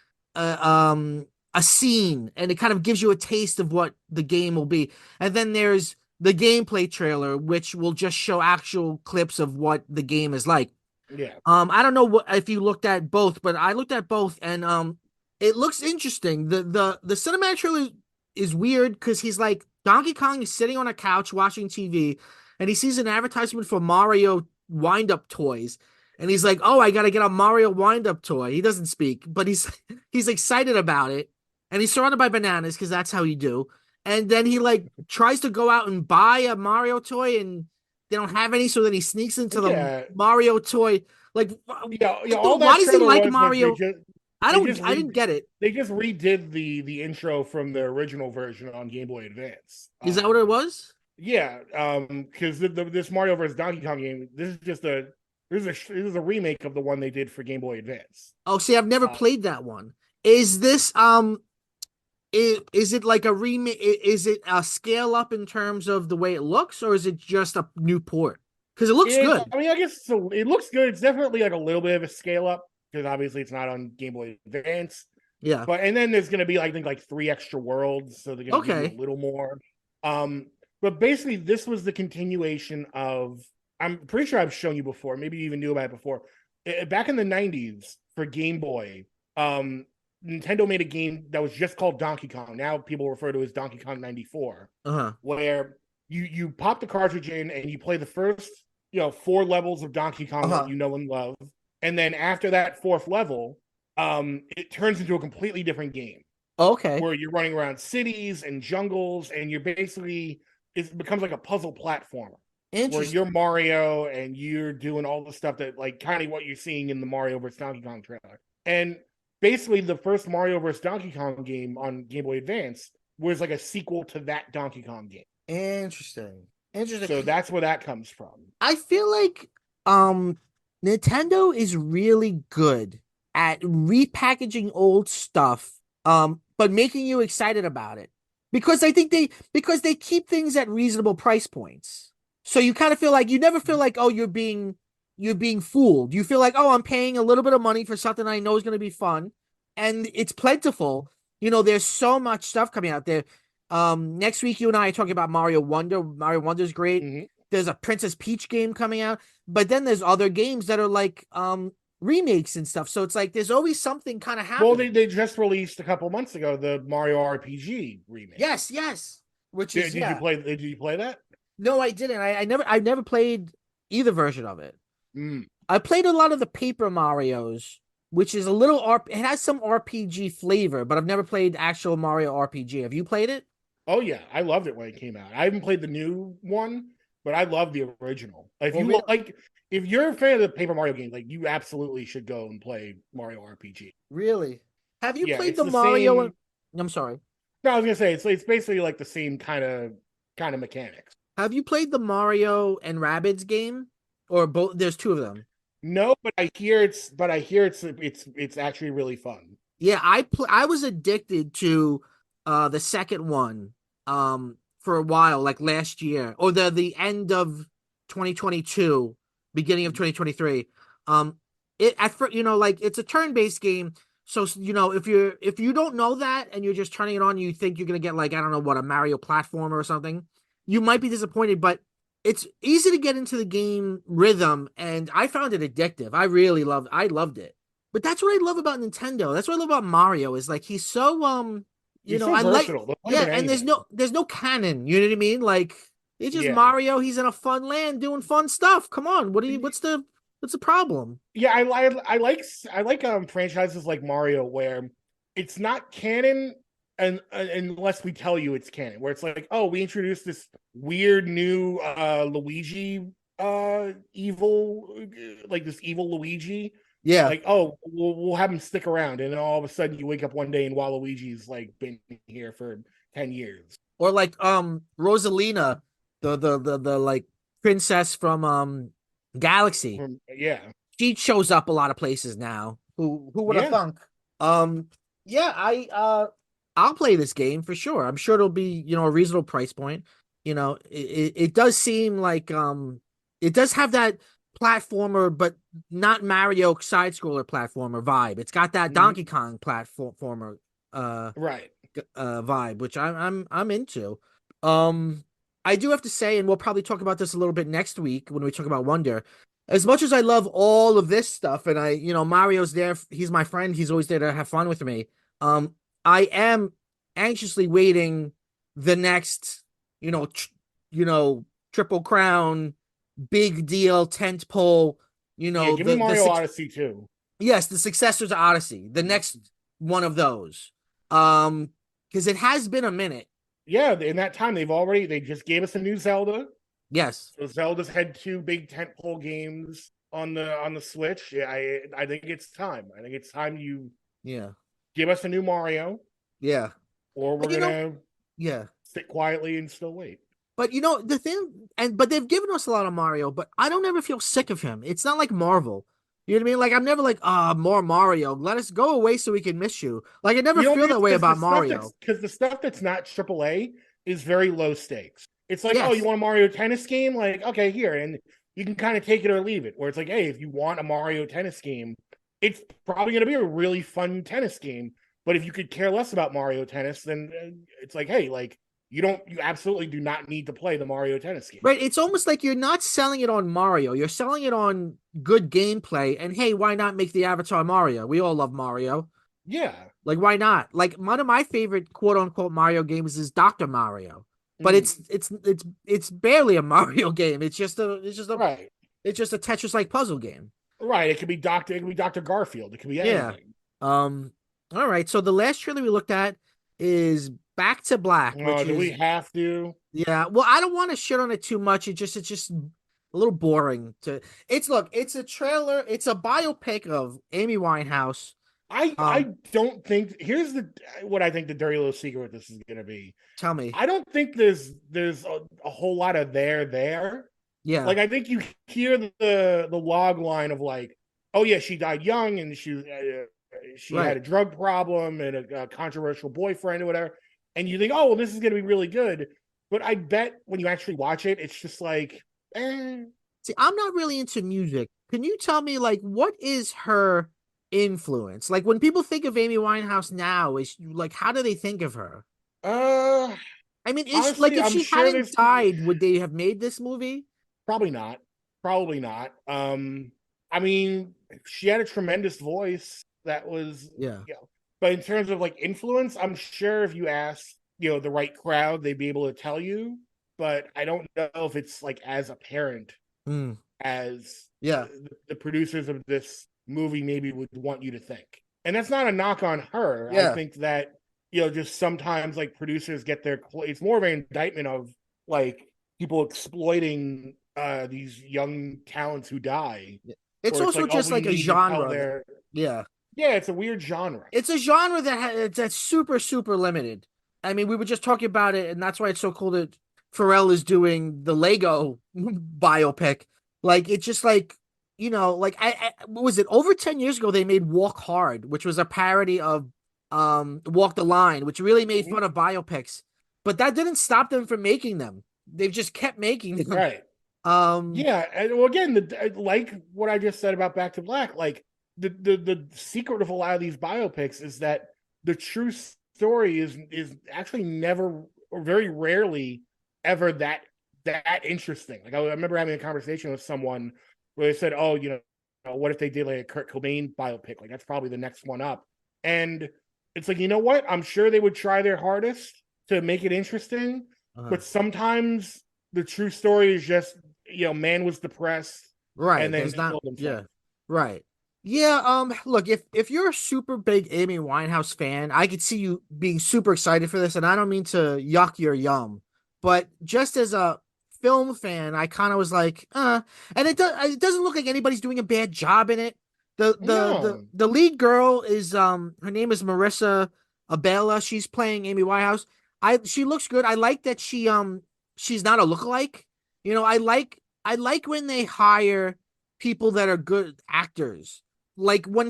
scene, and it kind of gives you a taste of what the game will be. And then there's the gameplay trailer, which will just show actual clips of what the game is like. Yeah. I don't know if you looked at both, but I looked at both, and it looks interesting. The cinematic trailer is weird because he's like, Donkey Kong is sitting on a couch watching TV, and he sees an advertisement for Mario wind-up toys. And he's like, oh, I got to get a Mario wind-up toy. He doesn't speak, but he's excited about it. And he's surrounded by bananas because that's how you do. And then he like tries to go out and buy a Mario toy, and they don't have any. So then he sneaks into the Mario toy. Like, why does he like Mario? I didn't get it. They just redid the intro from the original version on Game Boy Advance. Is that what it was? Yeah. Because this Mario vs. Donkey Kong game, this is a remake of the one they did for Game Boy Advance. Oh, see, I've never played that one. Is this is it like a remake? Is it a scale up in terms of the way it looks, or is it just a new port? Because it looks good. I mean, I guess so. It looks good. It's definitely like a little bit of a scale up because obviously it's not on Game Boy Advance. Yeah. And then there's going to be I think like 3 extra worlds, so they're going to do a little more. But basically, this was the continuation of. I'm pretty sure I've shown you before. Maybe you even knew about it before. Back in the 90s for Game Boy, um, Nintendo made a game that was just called Donkey Kong. Now people refer to it as Donkey Kong 94, Uh-huh. where you pop the cartridge in and you play the first, 4 levels of Donkey Kong that Uh-huh. you know and love. And then after that fourth level, it turns into a completely different game Okay. where you're running around cities and jungles, and you're basically it becomes like a puzzle platformer where you're Interesting. Mario and you're doing all the stuff that like kind of what you're seeing in the Mario vs. Donkey Kong trailer. And basically, the first Mario vs. Donkey Kong game on Game Boy Advance was like a sequel to that Donkey Kong game. Interesting. Interesting. So that's where that comes from. I feel like um Nintendo is really good at repackaging old stuff but making you excited about it. Because I think they keep things at reasonable price points. So you kind of feel like you never feel like oh you're being fooled. You feel like oh I'm paying a little bit of money for something I know is going to be fun and it's plentiful. There's so much stuff coming out there. Next week you and I are talking about Mario Wonder. Mario Wonder's great. Mm-hmm. There's a Princess Peach game coming out, but then there's other games that are like remakes and stuff. So it's like there's always something kind of Well, happening. they just released a couple months ago the Mario RPG remake. Yes, yes. Which is Did you yeah. play? Did you play that? No, I didn't. I never played either version of it. Mm. I played a lot of the Paper Marios, which is a little it has some RPG flavor, but I've never played actual Mario RPG. Have you played it? Oh yeah, I loved it when it came out. I haven't played the new one, but I love the original. If Well, you like, if you're a fan of the Paper Mario game, like you absolutely should go and play Mario RPG. really? Have you Yeah, played it's the the Mario? same. I'm sorry. No, I was gonna say it's basically like the same kind of mechanics. Have you played the Mario and Rabbids game? Or both? There's two of them. No, but I hear it's actually really fun. Yeah, I was addicted to the second one for a while, like last year, or the end of 2022, beginning of 2023. It at first, like it's a turn-based game. So, if you don't know that and you're just turning it on, you think you're gonna get like, I don't know what, a Mario platformer or something, you might be disappointed, but it's easy to get into the game rhythm, and I found it addictive. I loved it. But that's what I love about Nintendo. That's what I love about Mario is like he's so He's so I like versatile. They'll put him yeah, in and there's anything. no canon. You know what I mean? Like it's just Yeah. Mario. He's in a fun land doing fun stuff. Come on, what's the problem? Yeah, I like franchises like Mario where it's not canon and unless we tell you it's canon, where it's like, oh, we introduced this weird new Luigi evil like this evil Luigi. Yeah, Like, oh, we'll have him stick around, and then all of a sudden you wake up one day and Waluigi's like been here for 10 years. or like Rosalina, the like princess from Galaxy. Yeah. She shows up a lot of places now. Who would have Yeah. thunk? Yeah, I'll play this game for sure. I'm sure it'll be, a reasonable price point. It does seem like it does have that platformer, but not Mario side scroller platformer vibe. It's got that Mhm. Donkey Kong platformer Right. vibe, which I'm into. Um, I do have to say, and we'll probably talk about this a little bit next week when we talk about Wonder. As much as I love all of this stuff, and Mario's there, he's my friend, he's always there to have fun with me. I am anxiously waiting the next, Triple Crown, big deal, tent pole. Yeah, give me Mario Odyssey too. Yes, the successor to Odyssey, the next one of those. Because it has been a minute. Yeah, in that time they just gave us a new Zelda. Yes. So Zelda's had 2 big tentpole games on the Switch. Yeah, I think it's time. I think it's time you Yeah. give us a new Mario, Yeah. or But we're gonna yeah. sit quietly and still wait. But the thing, but they've given us a lot of Mario, but I don't ever feel sick of him. It's not like Marvel. You know what I mean? Like I'm never like, more Mario. Let us go away so we can miss you. Like I never feel that way about Mario. Because the stuff that's not AAA is very low stakes. It's like, oh, Yes. you want a Mario tennis game? Like, okay, here, and you can kind of take it or leave it. Where it's like, hey, if you want a Mario tennis game, it's probably going to be a really fun tennis game. But if you could care less about Mario tennis, then it's like, hey, like you absolutely do not need to play the Mario tennis game. Right. It's almost like you're not selling it on Mario. You're selling it on good gameplay. And hey, why not make the avatar Mario? We all love Mario. Yeah. Like, why not? Like, one of my favorite quote unquote Mario games is Dr. Mario, but Mm. it's barely a Mario game. Right. It's just a Tetris like puzzle game. Right. It could be Dr. Garfield. It could be Yeah. anything. Um. All right. So the last trailer we looked at is Back to Black, which Do we is have to? yeah. Well, I don't want to shit on it too much. It's just a little boring to. It's look. It's a trailer. It's a biopic of Amy Winehouse. I don't think here's the what I think the dirty little secret with this is gonna be. Tell me. I don't think there's a whole lot of there. Yeah. Like I think you hear the log line of like, oh yeah, she died young and she had Right. a drug problem and a controversial boyfriend or whatever, and you think, oh well, this is gonna be really good. But I bet when you actually watch it, it's just like, eh. See, I'm not really into music. Can you tell me, like, what is her influence? Like, when people think of Amy Winehouse now, is like, how do they think of her? Uh, I mean, is like, Honestly, if I'm she sure hadn't there's died, would they have made this movie? probably not. Probably not. I mean, she had a tremendous voice that was, Yeah. but in terms of like influence, I'm sure if you ask, the right crowd, they'd be able to tell you. But I don't know if it's like as apparent Mm. as Yeah. the producers of this movie maybe would want you to think. And that's not a knock on her. I Yeah. think that, just sometimes like producers get it's more of an indictment of like people exploiting these young talents who die. It's Or it's also like, oh, just we like a need to tell genre. their Yeah. yeah, it's a weird genre. It's a genre that's super, super limited. I mean, we were just talking about it, and that's why it's so cool that Pharrell is doing the Lego biopic. Like, it's just like, like what was it over 10 years ago they made Walk Hard, which was a parody of Walk the Line, which really made Mhm. fun of biopics. But that didn't stop them from making them. They've just kept making them. Right. Um, Yeah, and well, again, like what I just said about Back to Black, like the secret of a lot of these biopics is that the true story is actually never or very rarely ever that interesting. Like I remember having a conversation with someone where they said, "Oh, what if they did like a Kurt Cobain biopic? Like that's probably the next one up." And it's like, you know what? I'm sure they would try their hardest to make it interesting, uh-huh. but sometimes the true story is just man was depressed and Right. then There's he not, killed himself. yeah. Right. Yeah, look, if you're a super big Amy Winehouse fan, I could see you being super excited for this, and I don't mean to yuck your yum, but just as a film fan, I kind of was like, and it doesn't look like anybody's doing a bad job in it. No. The lead girl is her name is Marissa Abela. She's playing Amy Winehouse. She looks good. I like that she's not a lookalike. I like when they hire people that are good actors. Like when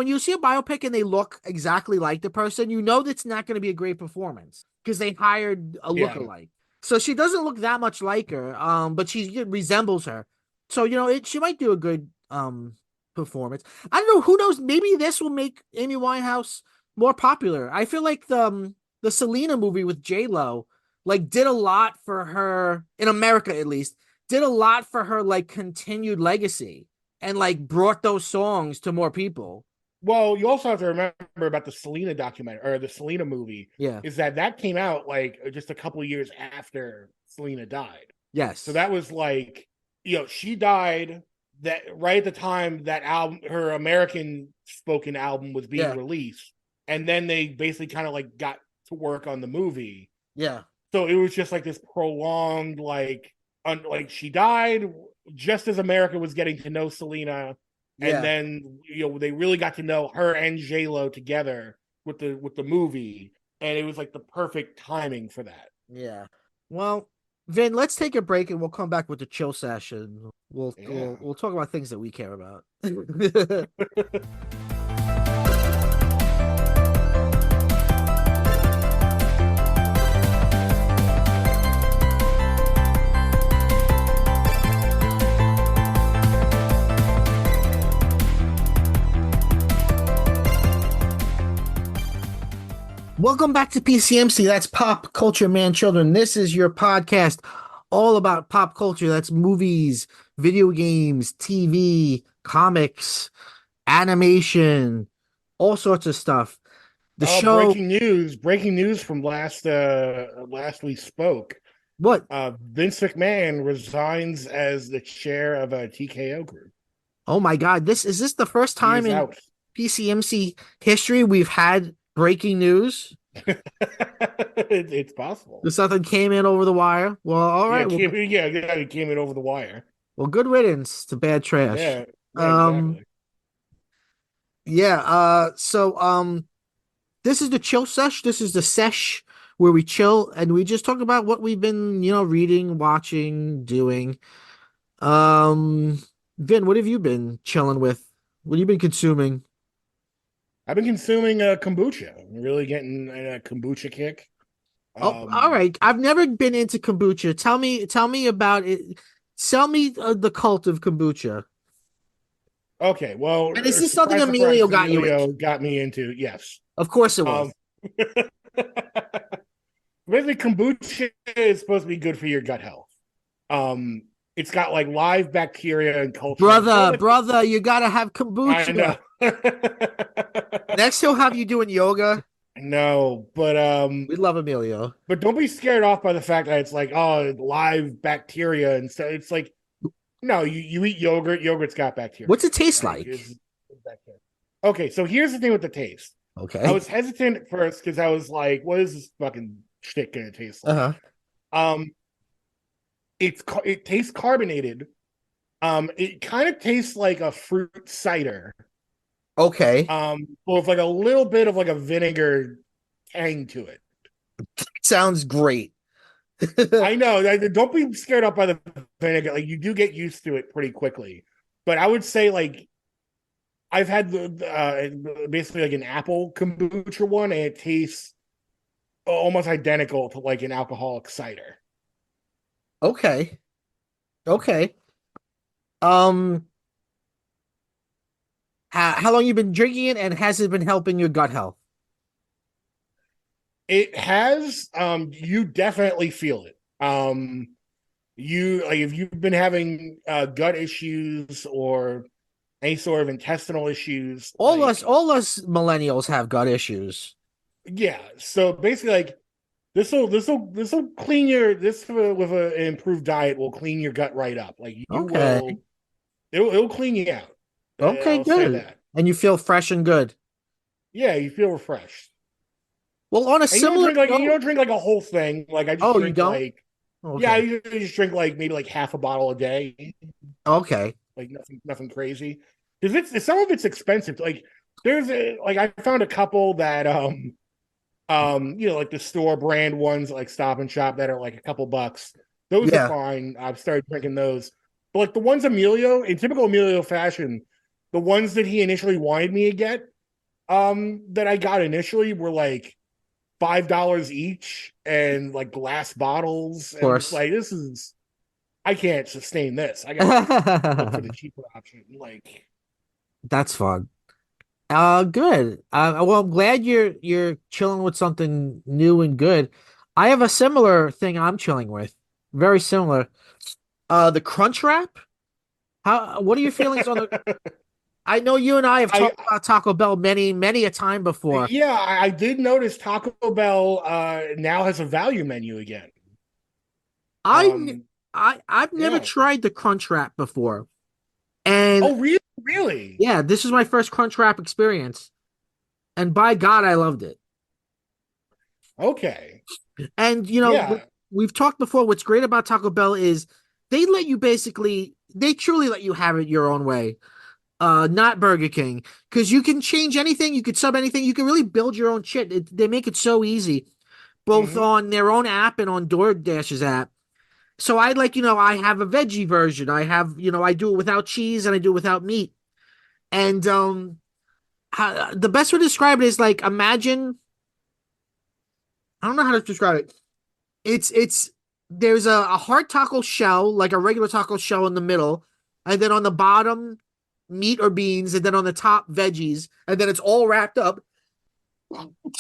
you see a biopic and they look exactly like the person, you know that's not going to be a great performance because they hired a Yeah. lookalike. So she doesn't look that much like her, but she resembles her. So she might do a good performance. I don't know. Who knows? Maybe this will make Amy Winehouse more popular. I feel like the Selena movie with J Lo like did a lot for her in America at least. Did a lot for her like continued legacy and like brought those songs to more people. Well, you also have to remember about the Selena documentary or the Selena movie Yeah. is that came out like just a couple of years after Selena died. So Yes. that was like, she died that right at the time that album, her American spoken album was being Yeah. released. And then they basically kind of like got to work on the movie. Yeah. So it was just like this prolonged, like she died just as America was getting to know Selena, and Yeah. then they really got to know her and J Lo together with the movie, and it was like the perfect timing for that. Yeah. Well, Vin, let's take a break and we'll come back with the chill session. We'll Yeah. we'll, we'll talk about things that we care about. Welcome back to PCMC. That's Pop Culture Man Children. This is your podcast all about pop culture. That's movies, video games, TV, comics, animation, all sorts of stuff. The Oh, show, breaking news! Breaking news from last we spoke. what? Vince McMahon resigns as the chair of a TKO group. Oh my God, this is this the first He time is in out. PCMC history we've had breaking news? It's possible. Something came in over the wire. Well, all Yeah, right. Well, he came in over the wire. good riddance to bad trash. Yeah, yeah, Um, exactly. yeah. This is the chill sesh. This is the sesh where we chill and we just talk about what we've been, reading, watching, doing. Um, Vin, what have you been chilling with? What have you been consuming? I've been consuming kombucha. Really getting a kombucha kick. Oh, all Um, right. I've never been into kombucha. Tell me about it. Sell me the cult of kombucha. okay, well, And is this something surprise, Emilio surprise, got you Emilio into? got me into. Yes. Of course it Um, was. basically, kombucha is supposed to be good for your gut health. Um, it's got like live bacteria and culture. Brother, brother, you gotta have I kombucha. know. Next he'll have you doing yoga. No, We love Emilio. but don't be scared off by the fact that it's like, oh, live bacteria and stuff. It's like, no, you eat yogurt, yogurt's got bacteria. What's it taste Right? like? It's bacteria. Okay, so here's the thing with the taste. I Okay. was hesitant at first because I was like, what is this fucking shit gonna taste like? Uh-huh. Um, it tastes carbonated. It kind of tastes like a fruit cider. Okay. With like a little bit of like a vinegar tang to it. Sounds great. I know. Don't be scared up by the vinegar. Like you do get used to it pretty quickly. But I would say like I've had basically like an apple kombucha one, and it tastes almost identical to like an alcoholic cider. Okay. Okay. Um, how long you been drinking it and has it been helping your gut health? It has. You definitely feel it. You like if you've been having gut issues or any sort of intestinal issues, like All us millennials have gut issues. yeah. So basically, like this will clean your this with an improved diet will clean your gut right up. Like you Okay. will, it'll clean you out. Okay, I'll say good. that. And you feel fresh and good. Yeah, you feel refreshed, Well, on a and you don't similar drink like you note, don't drink like a whole thing. Like I just oh, you drink don't? like yeah, I Okay. usually just drink like maybe like half a bottle a day. Okay. Like nothing crazy. Because it's some of it's expensive. Like there's a like I found a couple that like the store brand ones like Stop and Shop that are like a couple bucks. Those are Yeah. fine. I've started drinking those. But like the ones Emilio, in typical Emilio fashion, the ones that he initially wanted me to get, that I got initially were like $5 each and like glass bottles. Of And I'm just course. like, this is I can't sustain this. I gotta look for the cheaper option. Like That's fun. Good. Well, I'm glad you're chilling with something new and good. I have a similar thing I'm chilling with. Very similar. The Crunch Wrap. What are your feelings on the I know you and I have I talked about Taco Bell many, many a time before. yeah, I did notice Taco Bell now has a value menu again. I Um, I've never yeah. tried the Crunch Wrap before. And Oh, really? Really? yeah, this is my first Crunch Wrap experience. And by God, I loved it. Okay. And Yeah. we've talked before. What's great about Taco Bell is they truly let you have it your own way. Not Burger King, because you can change anything, you could sub anything, you can really build your own shit. They make it so easy, both Hmm. on their own app and on DoorDash's app. So I like, I have a veggie version. I have, I do it without cheese and I do it without meat. And the best way to describe it is like imagine I don't know how to describe it. It's there's a hard taco shell, like a regular taco shell in the middle, and then on the bottom, meat or beans, and then on the top, veggies, and then it's all wrapped up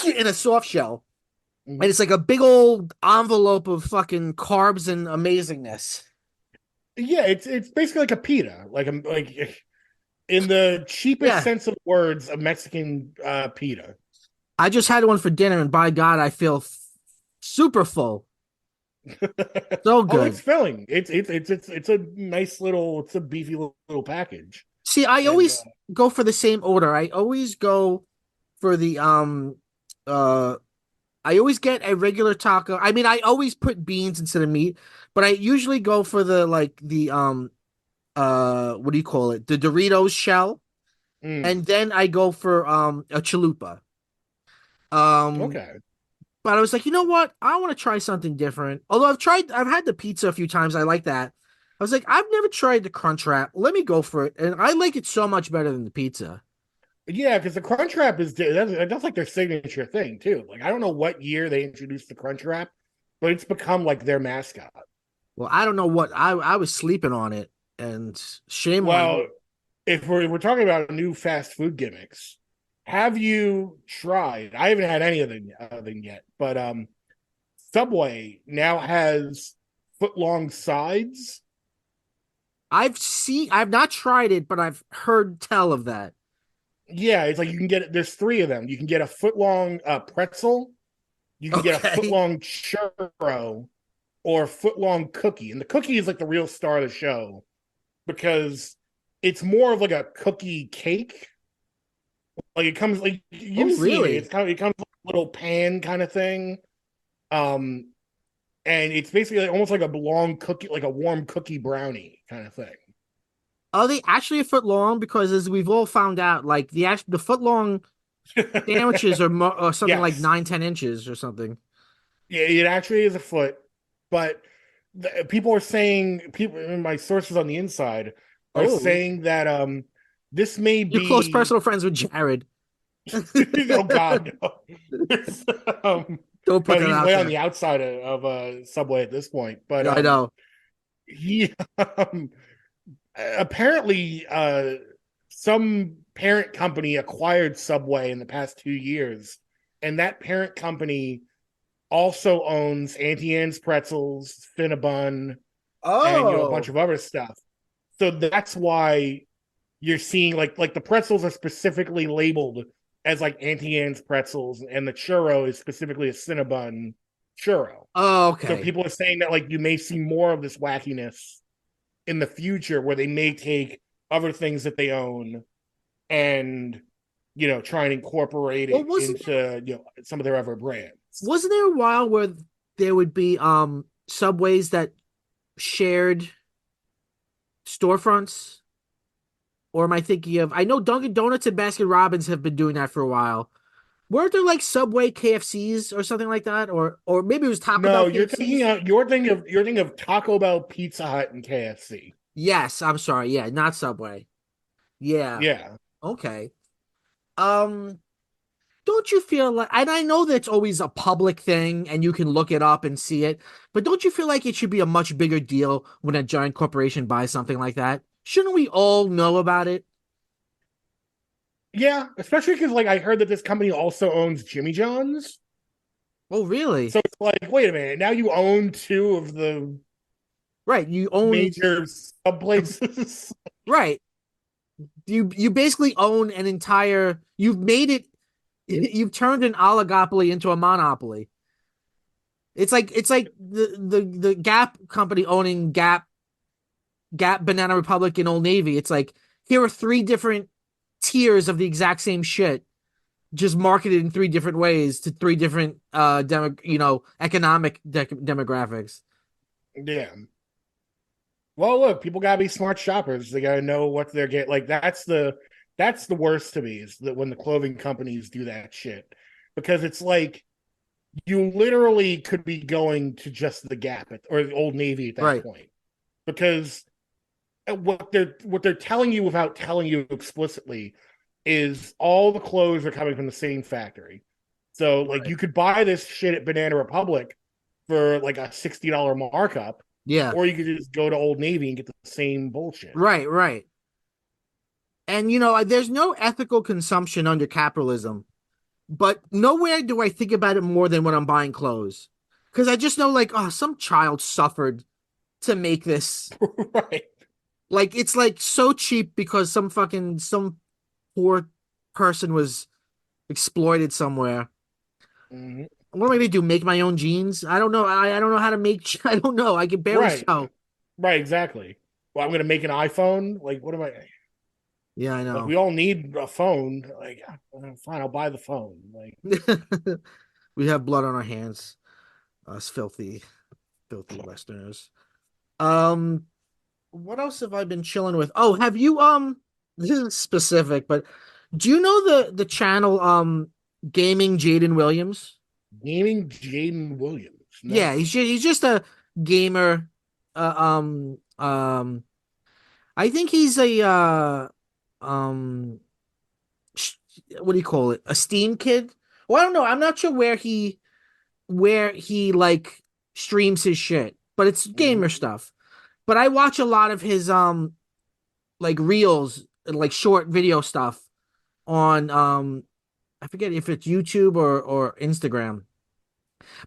in a soft shell. And Hmm. it's like a big old envelope of fucking carbs and amazingness. Yeah, it's basically like a pita. Like In the cheapest Yeah. sense of words, a Mexican pita. I just had one for dinner, and by God, I feel super full. So Oh, it's good. filling. It's a nice little, it's a beefy little package. See, I And always go for the same order. I always go for the uh I always get a regular taco. I mean, I always put beans instead of meat, but I usually go for the like the what do you call it? The Doritos shell, mm, and then I go for a chalupa. Um okay. but I was like, you know what? I want to try something different. Although I've had the pizza a few times. I like that. I was like, I've never tried the Crunch Wrap. Let me go for it. And I like it so much better than the pizza. Yeah, because the Crunch Wrap that's like their signature thing too. Like I don't know what year they introduced the Crunch Wrap, but it's become like their mascot. Well, I don't know what I was sleeping on it, and shame on Well, me. if we're talking about new fast food gimmicks, have you tried? I haven't had any of them yet, but Subway now has foot long sides. I've not tried it, but I've heard tell of that. Yeah, it's like you can get there's three of them. You can get a foot long pretzel, you can get a foot Okay. long churro, or a foot long cookie. And the cookie is like the real star of the show because it's more of like a cookie cake. Like it comes like Oh, you've seen it. really? It comes like a little pan kind of thing. Um, and it's basically like, almost like a long cookie, like a warm cookie brownie kind of thing. Are they actually a foot long? Because as we've all found out, like the foot long sandwiches are something like Yes, 9, 10 inches or something. yeah, it actually is a foot, but people are saying people, my sources on the inside are Oh, saying that this may you're close be personal friends with Jared. oh God, no. um, Don't put no, that he's out way on there. the outside of Subway at this point. But Yeah, I know. he apparently some parent company acquired Subway in the past 2 years, and that parent company also owns Auntie Anne's Pretzels, Cinnabon, and a bunch Oh, of other stuff. So that's why you're seeing like the pretzels are specifically labeled as like Auntie Anne's pretzels, and the churro is specifically a Cinnabon churro. oh, So okay. people are saying that like you may see more of this wackiness in the future, where they may take other things that they own and try and incorporate Well, it into some of their other brands. wasn't there a while where there would be subways that shared storefronts? Or am I thinking of? I know Dunkin' Donuts and Baskin Robbins have been doing that for a while. Weren't there like Subway KFCs or something like that? Or maybe it was Taco Bell No, you're thinking KFCs? of Taco Bell, Pizza Hut, and KFC. Yes, I'm sorry. Yeah, not Subway. Yeah. Yeah. Okay. Um, don't you feel like, and I know that's always a public thing and you can look it up and see it, but don't you feel like it should be a much bigger deal when a giant corporation buys something like that? Shouldn't we all know about it? Yeah, especially because like I heard that this company also owns Jimmy John's. Oh, really? So it's like, wait a minute, now you own two of the Right. You own major sub the places. right. You basically own an entire you've made it you've turned an oligopoly into a monopoly. It's like the Gap company owning Gap Banana Republic and Old Navy. It's like here are three different tiers of the exact same shit, just marketed in three different ways to three different economic demographics. Yeah. Well, look, people gotta be smart shoppers. They gotta know what they're getting. Like that's the worst to me is that when the clothing companies do that shit, because it's like you literally could be going to just the Gap or the Old Navy at that Right. point, because what they're telling you without telling you explicitly is all the clothes are coming from the same factory. So like Right. you could buy this shit at Banana Republic for like a $60 markup, Yeah. or you could just go to Old Navy and get the same bullshit. Right. Right. And there's no ethical consumption under capitalism, but nowhere do I think about it more than when I'm buying clothes. Because I just know, like, oh, some child suffered to make this. Right. Like it's like so cheap because some poor person was exploited somewhere. Mhm. What am I gonna do? Make my own jeans? I don't know. I don't know how to make. I don't know. I can barely Right. sew. Right, exactly. Well, I'm gonna make an iPhone. Like, what am I Yeah, I like? know. We all need a phone. Like, fine, I'll buy the phone. Like, We have blood on our hands. Us filthy, filthy Westerners. Um, what else have I been chilling with? Oh, have you this is specific, but do you know the channel Gaming Jaden Williams? gaming Jaden Williams. Yeah, No. he's just a gamer. I think he's a um sh- what do you call it? A Steam kid? Well, I don't know. I'm not sure where he like streams his shit, but it's gamer Mhm. stuff. But I watch a lot of his like reels, like short video stuff on I forget if it's YouTube or Instagram.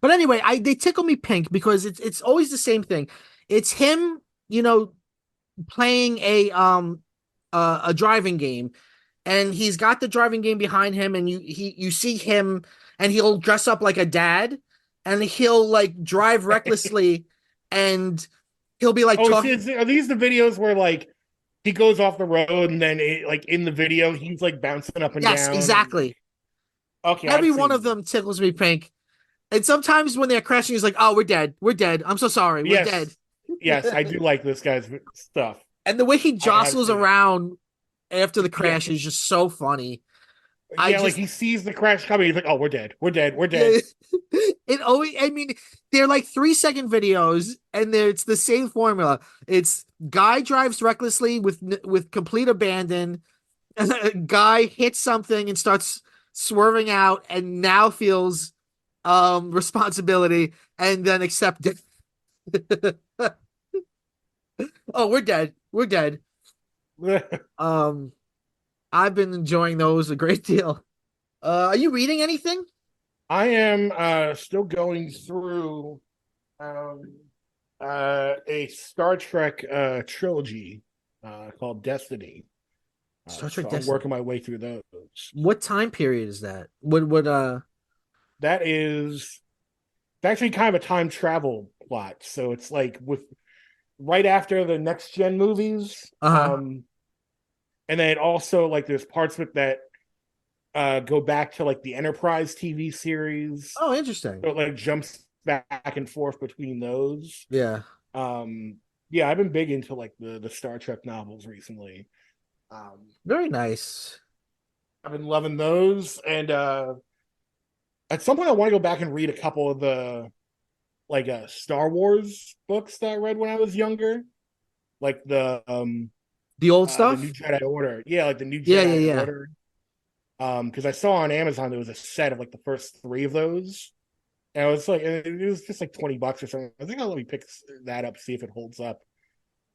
But anyway, I they tickle me pink because it's always the same thing. It's him, you know, playing a driving game, and he's got the driving game behind him, and you see him, and he'll dress up like a dad, and he'll like drive recklessly, and he'll be like Oh, talking. are these the videos where like he goes off the road and then like in the video he's like bouncing up and Yes, down and like exactly. okay, I've Every one seen of these. them tickles me pink. And sometimes when they're crashing, he's like, "Oh, we're dead. We're dead. I'm so sorry. We're dead." Yes, yes, I do like this guy's stuff. And the way he I have jostles seen it. around after the Yeah, crash is just so funny. I yeah, like just he sees the crash coming. He's like, "Oh, we're dead. We're dead. We're yeah, dead." it always. I mean, they're like 3 second videos, and it's the same formula. It's guy drives recklessly with complete abandon. Guy hits something and starts swerving out, and now feels responsibility, and then accept it. Oh, we're dead. We're dead. Um, I've been enjoying those a great deal. Are you reading anything? I am still going through um, a Star Trek trilogy called Destiny. Star Trek So I'm Destiny. working my way through those. What time period is that? What That is it's actually kind of a time travel plot. So it's like with right after the next gen movies. uh-huh. And then it also like there's parts of it that go back to like the Enterprise TV series. Oh, interesting. So it like jumps back and forth between those. Yeah. Um, yeah, I've been big into like the Star Trek novels recently. Um, Very nice. I've been loving those, and at some point I want to go back and read a couple of the like Star Wars books that I read when I was younger, like The old the new stuff? Jedi Order. Yeah, like the new Yeah, yeah, Jedi yeah. Order. Because I saw on Amazon there was a set of like the first three of those. And I was like, it was just like $20 or something. I think I'll let me pick that up, see if it holds up.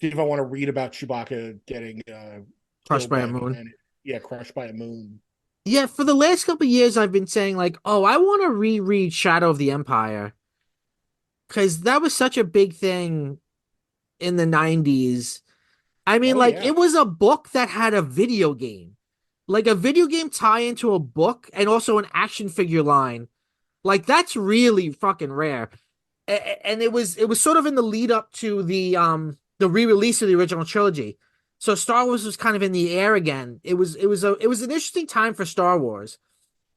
See if I want to read about Chewbacca getting Crushed killed by a by a moon. planet. Yeah, crushed by a moon. Yeah, for the last couple of years I've been saying like, "Oh, I want to reread Shadow of the Empire." Because that was such a big thing in the 90s. I mean, Oh like, yeah. it was a book that had a video game. Like, a video game tie into a book and also an action figure line. Like, that's really fucking rare. And it was sort of in the lead up to the re-release of the original trilogy. So Star Wars was kind of in the air again. It was an interesting time for Star Wars.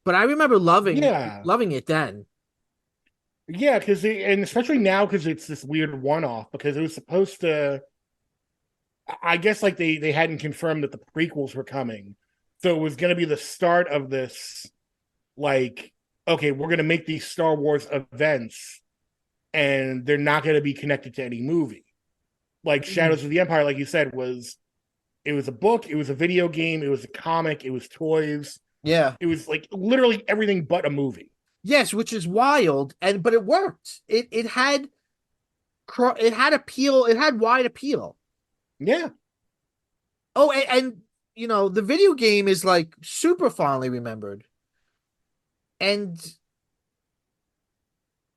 But I remember loving Yeah. loving it then. Yeah, because and especially now because it's this weird one-off because it was supposed to. I guess like they hadn't confirmed that the prequels were coming, so it was going to be the start of this. Like, okay, we're going to make these Star Wars events, and they're not going to be connected to any movie. Like Mm. Shadows of the Empire, like you said, was it was a book, it was a video game, it was a comic, it was toys, Yeah. it was like literally everything but a movie. Yes, which is wild, and but it worked. It had appeal. It had wide appeal. Yeah, Oh, and the video game is like super fondly remembered. And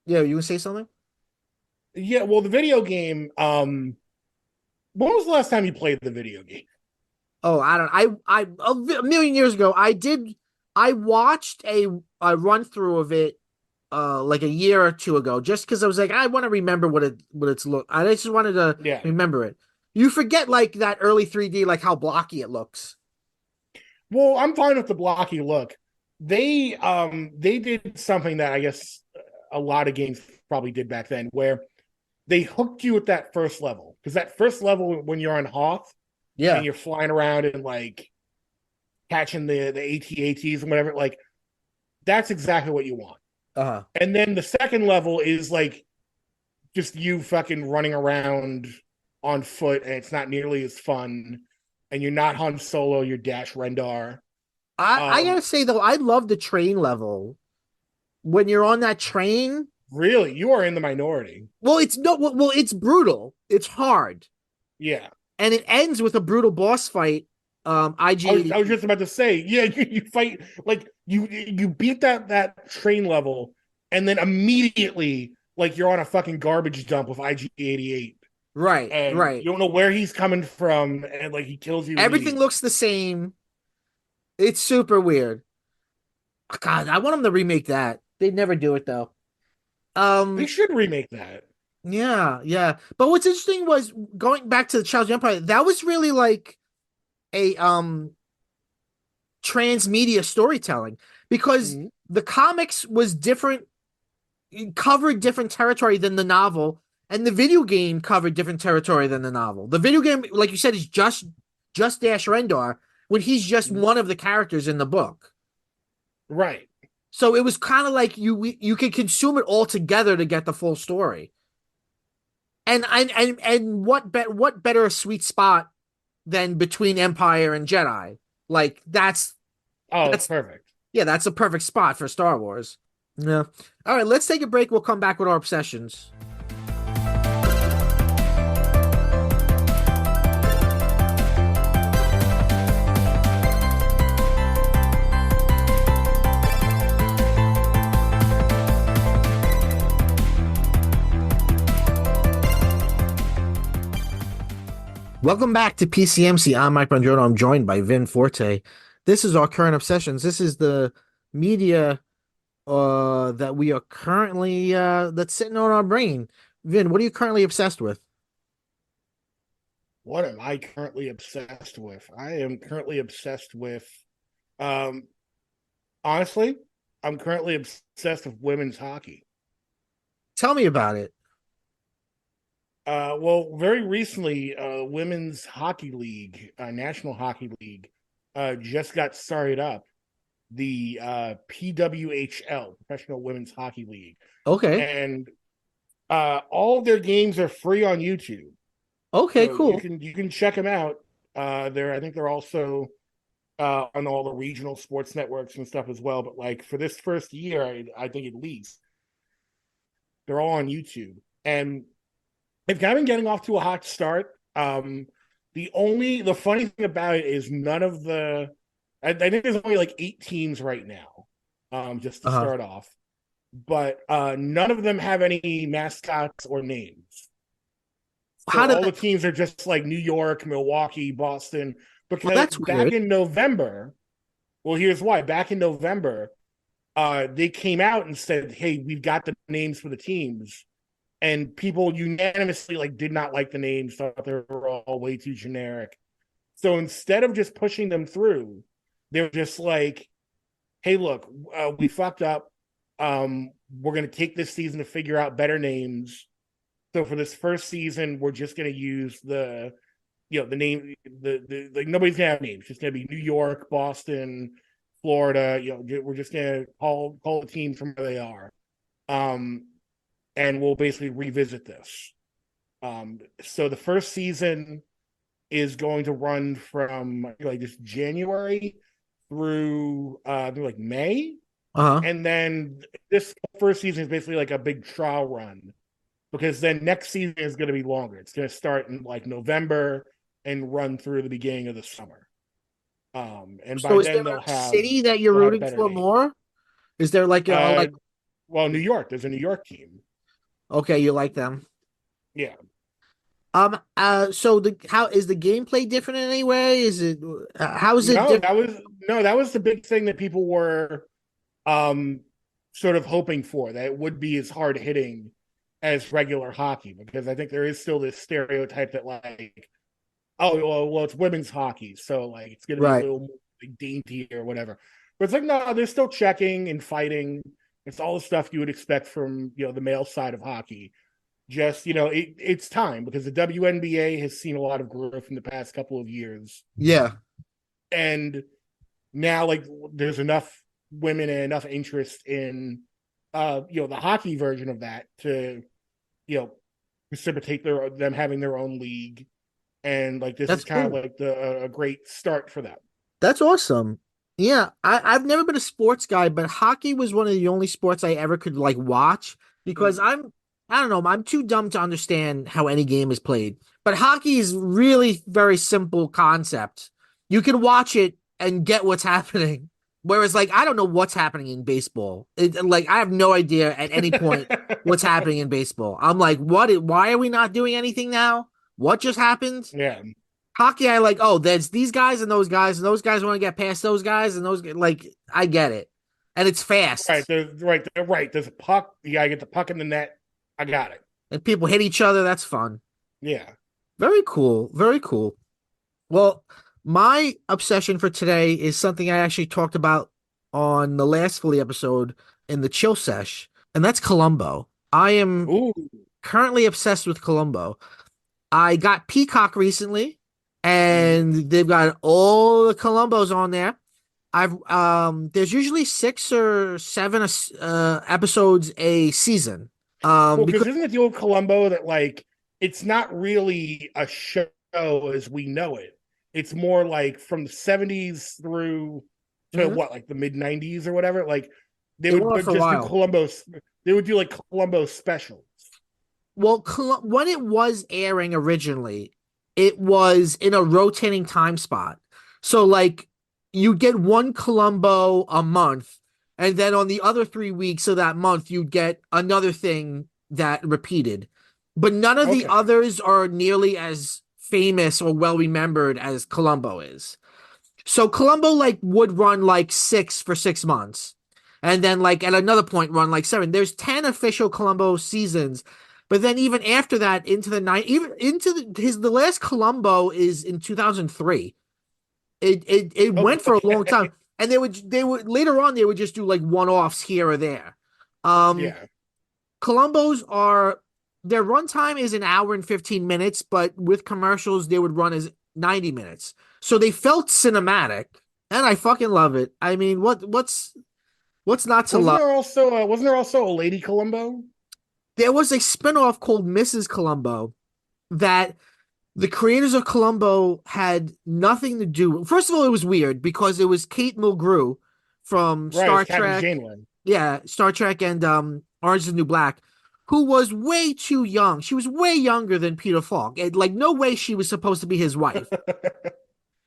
yeah, you would say something? yeah. Well, the video game, When was the last time you played the video game? Oh, I don't. A million years ago, I did. I watched a run through of it, like a year or two ago, just because I was like, I want to remember what it's look. I just wanted to Yeah. remember it. You forget like that early 3D, like how blocky it looks. Well, I'm fine with the blocky look. They did something that I guess a lot of games probably did back then, where they hooked you at that first level. Because that first level when you're on Hoth Yeah. and you're flying around and like catching the AT-ATs and whatever, like that's exactly what you want. Uh-huh. And then the second level is like just you fucking running around on foot, and it's not nearly as fun. And you're not Han Solo, you're Dash Rendar. I Um, gotta say though, I love the train level when you're on that train. really, you are in the minority. Well, it's no, well, it's brutal. It's hard, Yeah. and it ends with a brutal boss fight. I was IG. just about to say, yeah, you fight like you beat that train level, and then immediately like you're on a fucking garbage dump with IG-88, Right, and right. you don't know where he's coming from, and like he kills you Everything immediately. looks the same. It's super weird. God, I want them to remake that. They'd never do it though. They Um, should remake that. yeah, yeah. But what's interesting was going back to the Child's Empire. That was really like a transmedia storytelling because Mhm. the comics was different, covered different territory than the novel, and the video game covered different territory than the novel. The video game, like you said, is just Dash Rendar when he's just one of the characters in the book. Right. So it was kind of like you could consume it all together to get the full story. And what better sweet spot than between Empire and Jedi? Like Oh, that's perfect. yeah, that's a perfect spot for Star Wars. Yeah. All right, let's take a break. We'll come back with our obsessions. Welcome back to PCMC. I'm Mike Bongiorno. I'm joined by Vin Forte. This is our current obsessions. This is the media that we are currently that's sitting on our brain. Vin, what are you currently obsessed with? What am I currently obsessed with? I am currently obsessed with um honestly, I'm currently obsessed with women's hockey. Tell me about it. Well, very recently, Women's Hockey League, National Hockey League, just got started up. The PWHL, Professional Women's Hockey League, Okay. and all of their games are free on YouTube, Okay, so cool. you can check them out. I think they're also on all the regional sports networks and stuff as well. But like for this first year, I think at least they're all on YouTube, and they've kind of been getting off to a hot start. The funny thing about it is none of I think there's only like 8 teams right now, just to Uh-huh. start off, but none of them have any mascots or names. How So did all the that teams are just like New York, Milwaukee, Boston. Well, Because that's back weird. in November, well, here's why. Back in November, they came out and said, "Hey, we've got the names for the teams." And people unanimously like did not like the names, thought they were all way too generic. So instead of just pushing them through, they were just like, "Hey, look, we fucked up. We're going to take this season to figure out better names. So for this first season, we're just going to use the name, like nobody's going to have names. It's just going to be New York, Boston, Florida. We're just going to call the teams from where they are." Um, and we'll basically revisit this. So the first season is going to run from like this January through like May, Uh-huh. and then this first season is basically like a big trial run because then next season is going to be longer. It's going to start in like November and run through the beginning of the summer. And by So is there then a city that you're they'll have rooting better for names. more? Is there like a Uh, like well, New York, there's a New York team. okay, you like them? Yeah. So how is the gameplay different in any way? Is it how is it No, different? that was the big thing that people were um sort of hoping for, that it would be as hard hitting as regular hockey, because I think there is still this stereotype that like, oh well it's women's hockey, so like it's gonna be a Right. little more like dainty or whatever. But it's like no, there's still checking and fighting. It's all the stuff you would expect from the male side of hockey. Just it's time, because the WNBA has seen a lot of growth in the past couple of years, Yeah. and now like there's enough women and enough interest in the hockey version of that to you know precipitate them having their own league, and like this is That's kind of cool. like a great start for them. That's awesome. Yeah, I've never been a sports guy, but hockey was one of the only sports I ever could like watch because I don't know, I'm too dumb to understand how any game is played. But hockey is really very simple concept. You can watch it and get what's happening. Whereas like I don't know what's happening in baseball. Like I have no idea at any point what's happening in baseball. I'm like, why are we not doing anything now? What just happened? Yeah. Hockey, I like, oh, there's these guys and those guys want to get past those guys, and like, I get it. And it's Right. fast. Right. There's a puck. You gotta get the puck in the net. I got it. And people hit each other. That's fun. Yeah. Very cool. Very cool. Well, my obsession for today is something I actually talked about on the last Philly episode in the chill sesh, and that's Columbo. I am Ooh. currently obsessed with Columbo. I got Peacock recently, Mhm. and they've got all the Columbos on there. I've there's usually 6 or 7 episodes a season. Well, Because because isn't it the old Columbo that like it's not really a show as we know it. It's more like from the 70s through to Mhm. what, like the mid 90s or whatever. Like they It went on would for a just do while. Columbo's. They would do like Columbo specials. Well, when it was airing originally, it was in a rotating time spot. So like you get one Columbo a month, and then on the other 3 weeks of that month, you'd get another thing that repeated. But none of the Okay. others are nearly as famous or well remembered as Columbo is. So Columbo like would run like 6 for 6 months. And then like at another point run like seven. There's 10 official Columbo seasons. But then even after that, into the night, even into the last Columbo is in 2003. It went for a long time. Okay. And they would later on they would just do like one-offs here or there. Um Yeah. Columbos are their runtime is an hour and 15 minutes, but with commercials they would run as 90 minutes. So they felt cinematic, and I fucking love it. I mean, what's not to love? Wasn't there also a Lady Columbo? There was a spinoff called Mrs. Columbo that the creators of Columbo had nothing to do. First of all, it was weird because it was Kate Mulgrew from Right, it's Star Captain Trek. Janeway. Yeah, Star Trek and Orange is the New Black, who was way too young. She was way younger than Peter Falk. Like no way she was supposed to be his wife.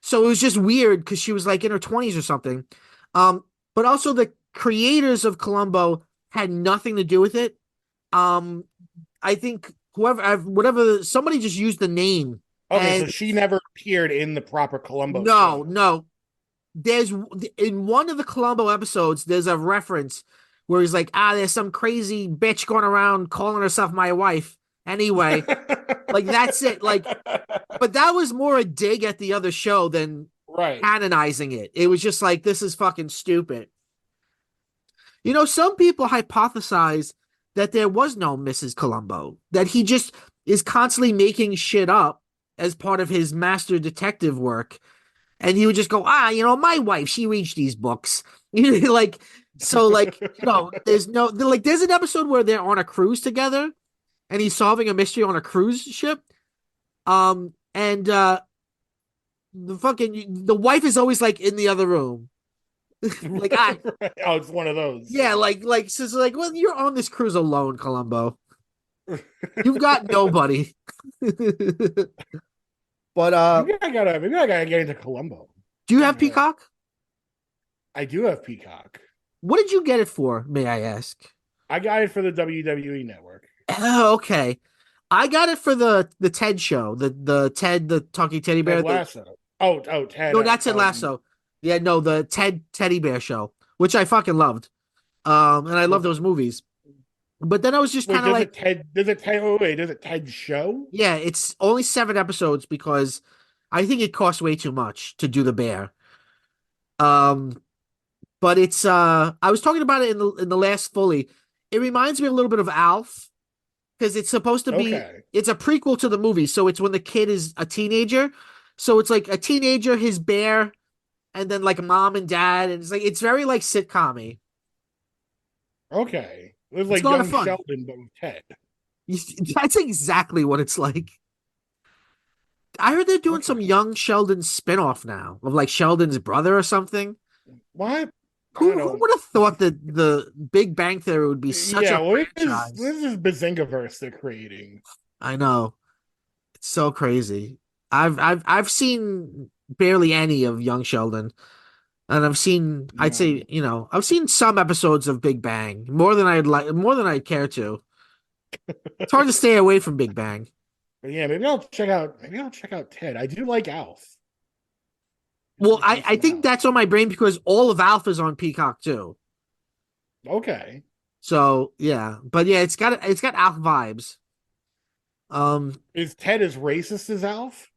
So it was just weird because she was like in her 20s or something. But also the creators of Columbo had nothing to do with it. Um, I think whatever somebody just used the name, Okay, and so she never appeared in the proper Columbo no, show. no. There's in one of the Columbo episodes, there's a reference where he's like, there's some crazy bitch going around calling herself my wife. Anyway, like that's it. Like, but that was more a dig at the other show than Right. canonizing it. It was just like, this is fucking stupid. Some people hypothesize that there was no Mrs. Columbo, that he just is constantly making shit up as part of his master detective work. And he would just go, my wife, she reads these books. Like, so like, there's an episode where they're on a cruise together and he's solving a mystery on a cruise ship. And the wife is always like in the other room. Like Oh, it's one of those. yeah, like so it's like, well, you're on this cruise alone, Columbo. You've got nobody. But Maybe I gotta get into Columbo. do you have Yeah. Peacock? I do have Peacock. What did you get it for, may I ask? I got it for the WWE network. Oh, okay. I got it for the Ted show, the Ted the talking teddy Ted bear. Lasso. Oh, Ted. No, not Ted Lasso. Yeah, no, the Ted teddy bear show, which I fucking loved. And I love Well, those movies. But then I was just wait, kind of does like, it Ted? Does it Ted? Oh, wait, does it Ted show? yeah, it's only 7 episodes because I think it costs way too much to do the bear. Um, but it's I was talking about it in the last fully. It reminds me a little bit of Alf because it's supposed to be Okay. it's a prequel to the movie, so it's when the kid is a teenager. So it's like a teenager, his bear, and then like mom and dad, and it's very like sitcom-y. Okay. It was It's like a lot of young fun. Sheldon, but with Ted. That's exactly what it's like. I heard they're doing some Okay. young Sheldon spinoff now of like Sheldon's brother or something. What? I Who don't. would have thought that the Big Bang Theory would be such Yeah, a well, franchise? this is Bazingaverse they're creating. I know. It's so crazy. I've seen barely any of Young Sheldon, and I'd No. say, I've seen some episodes of Big Bang, more than I'd care to. It's hard to stay away from Big Bang. But yeah, maybe I'll check out Ted. I do like Alf. Well, Like me I some think Alf. that's on my brain because all of Alpha's on Peacock too. Okay. So yeah, but yeah, it's got Alf vibes. Um, Is Ted as racist as Alf?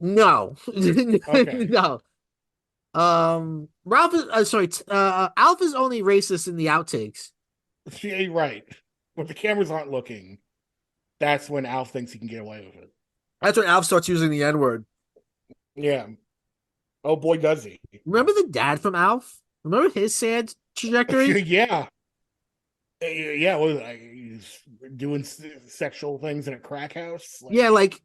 no, Okay. no. Ralph is sorry. Alf is only racist in the outtakes. Yeah, right. When the cameras aren't looking, that's when Alf thinks he can get away with it. That's when Alf starts using the N word. Yeah. Oh boy, does he. Remember the dad from Alf? Remember his sad trajectory? Yeah. Yeah, he's doing sexual things in a crack house. Yeah, Like,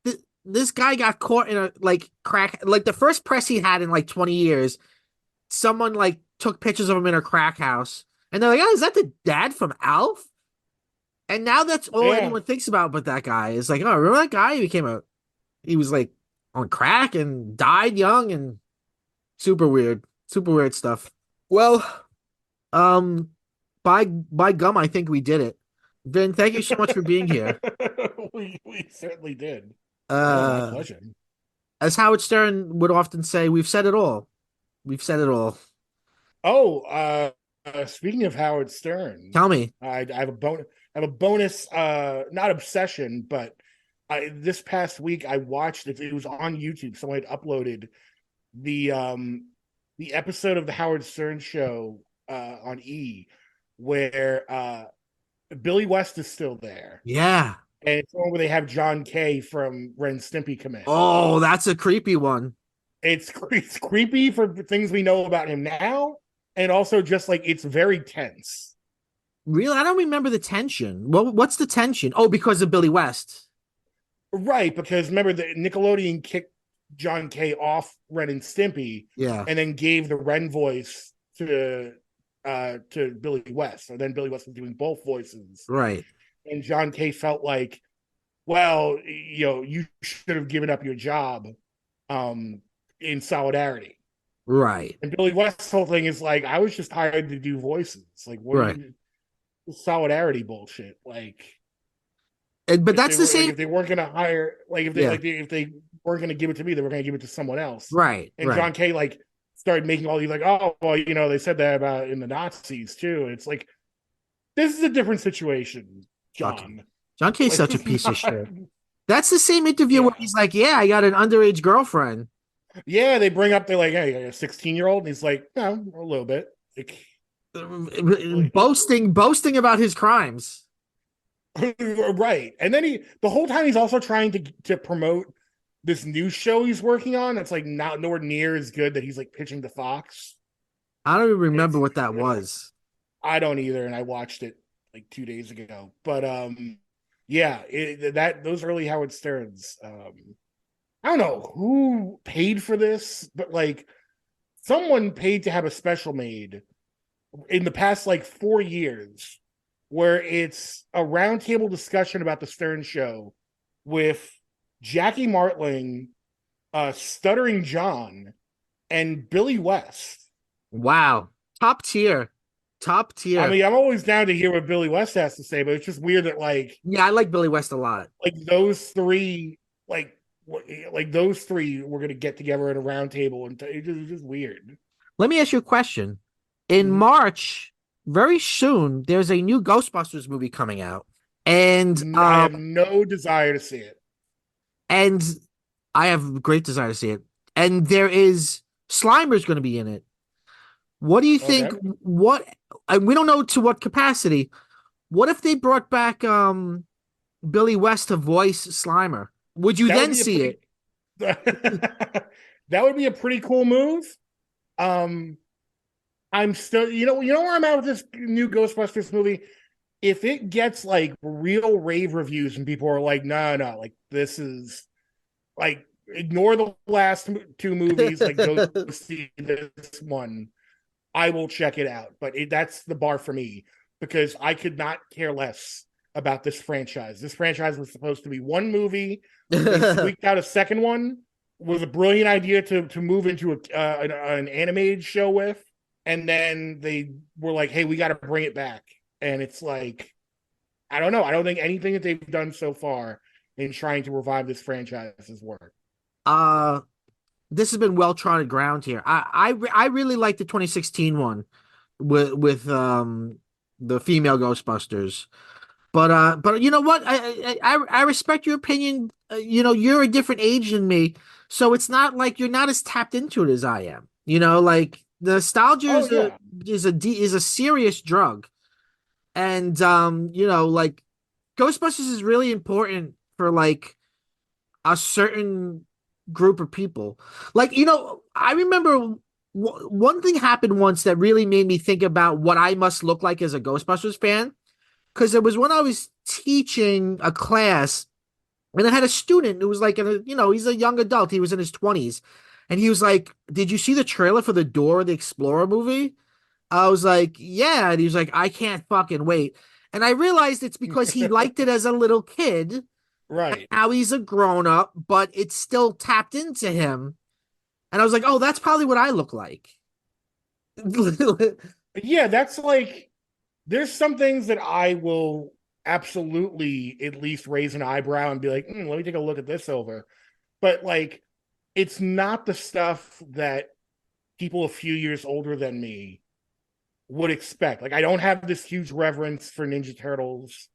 like this guy got caught in a like crack. Like the first press he had in like 20 years. Someone like took pictures of him in a crack house, and they're like, "Oh, is that the dad from Alf?" And now that's all yeah. anyone thinks about. But that guy is like, "Oh, remember that guy? He was like on crack and died young and super weird stuff." Well, um, by gum, I think we did it. Vin, thank you so much for being here. We certainly did. Oh, my Uh, pleasure. as Howard Stern would often say, we've said it all. We've said it all. Oh, speaking of Howard Stern, Tell me. I have a bonus, not obsession, but this past week I watched it. It was on YouTube. Someone had uploaded the um the episode of the Howard Stern show on E where Billy West is still there. Yeah. And it's one where they have John Kay from Ren and Stimpy come in. Oh, that's a creepy one. It's creepy for things we know about him now, and also just like it's very tense. Really? I don't remember the tension. What's the tension? Oh, because of Billy West. Right, because remember the Nickelodeon kicked John Kay off Ren and Stimpy Yeah. and then gave the Ren voice to Billy West. So then Billy West was doing both voices. Right. And John Kay felt like, well, you should have given up your job in solidarity. Right. And Billy West's whole thing is like, I was just hired to do voices. Like, what are Right. you solidarity bullshit? Like, But that's the same. if they weren't gonna hire, like Yeah. if they weren't gonna give it to me, they were gonna give it to someone else. Right. And Right. John Kay like started making all these like, oh well, they said that about in the Nazis too. And it's like, this is a different situation, Fucking John. John K's Like, such a it's piece of not, shit. That's the same interview where yeah. he's like, "Yeah, I got an underage girlfriend." Yeah, they bring up, they're like, hey, a 16-year-old, and he's like, no, a little bit. Like, Boasting about his crimes. right. And then the whole time he's also trying to promote this new show he's working on that's like not nowhere near as good that he's like pitching to Fox. I don't even remember It's what that was. I don't either, and I watched it like 2 days ago. But yeah, that those early Howard Sterns. I don't know who paid for this, but like someone paid to have a special made in the past like 4 years where it's a roundtable discussion about the Stern Show with Jackie Martling, Stuttering John, and Billy West. Wow. Top tier. top I tier. mean, I'm always down to hear what Billy West has to say, but it's just weird that Yeah, I like Billy West a lot. those three like like those three were gonna get together at a round table and it's just weird. Let me ask you a question. In Mhm. March, very soon, there's a new Ghostbusters movie coming out, and I have no desire to see it. and I have a great desire to see it. And there is Slimer's going to be in it. What do you think? Okay, What and we don't know to what capacity. What if they brought back Billy West to voice Slimer? Would you that would then be a see pretty it? that would be a pretty cool move. Um, I'm still, where I'm at with this new Ghostbusters movie. If it gets like real rave reviews and people are like, no, no, like this is like ignore the last two movies, like go see this one. I will check it out, but that's the bar for me because I could not care less about this franchise. This franchise was supposed to be one movie. They squeaked out a second one. Was a brilliant idea to move into an animated show with, and then they were like, "Hey, we got to bring it back." And it's like, I don't know. I don't think anything that they've done so far in trying to revive this franchise has worked. uh this has been well trodden ground here. I really like the 2016 one with the female Ghostbusters. But you know what? I respect your opinion. You're a different age than me, so it's not like you're not as tapped into it as I am. Like the nostalgia Oh yeah, is a serious drug, and like Ghostbusters is really important for like a certain group of people. Like I remember one thing happened once that really made me think about what I must look like as a Ghostbusters fan because it was when I was teaching a class and I had a student who was like, he's a young adult. He was in his 20s. And he was like, "Did you see the trailer for the Dora the Explorer movie?" I was like, "Yeah." And he was like, "I can't fucking wait." And I realized it's because he liked it as a little kid. right. Now he's a grown up, but it's still tapped into him. And I was like, "Oh, that's probably what I look like." Yeah, that's like there's some things that I will absolutely at least raise an eyebrow and be like, let me take a look at this over. But like, it's not the stuff that people a few years older than me would expect. Like, I don't have this huge reverence for Ninja Turtles.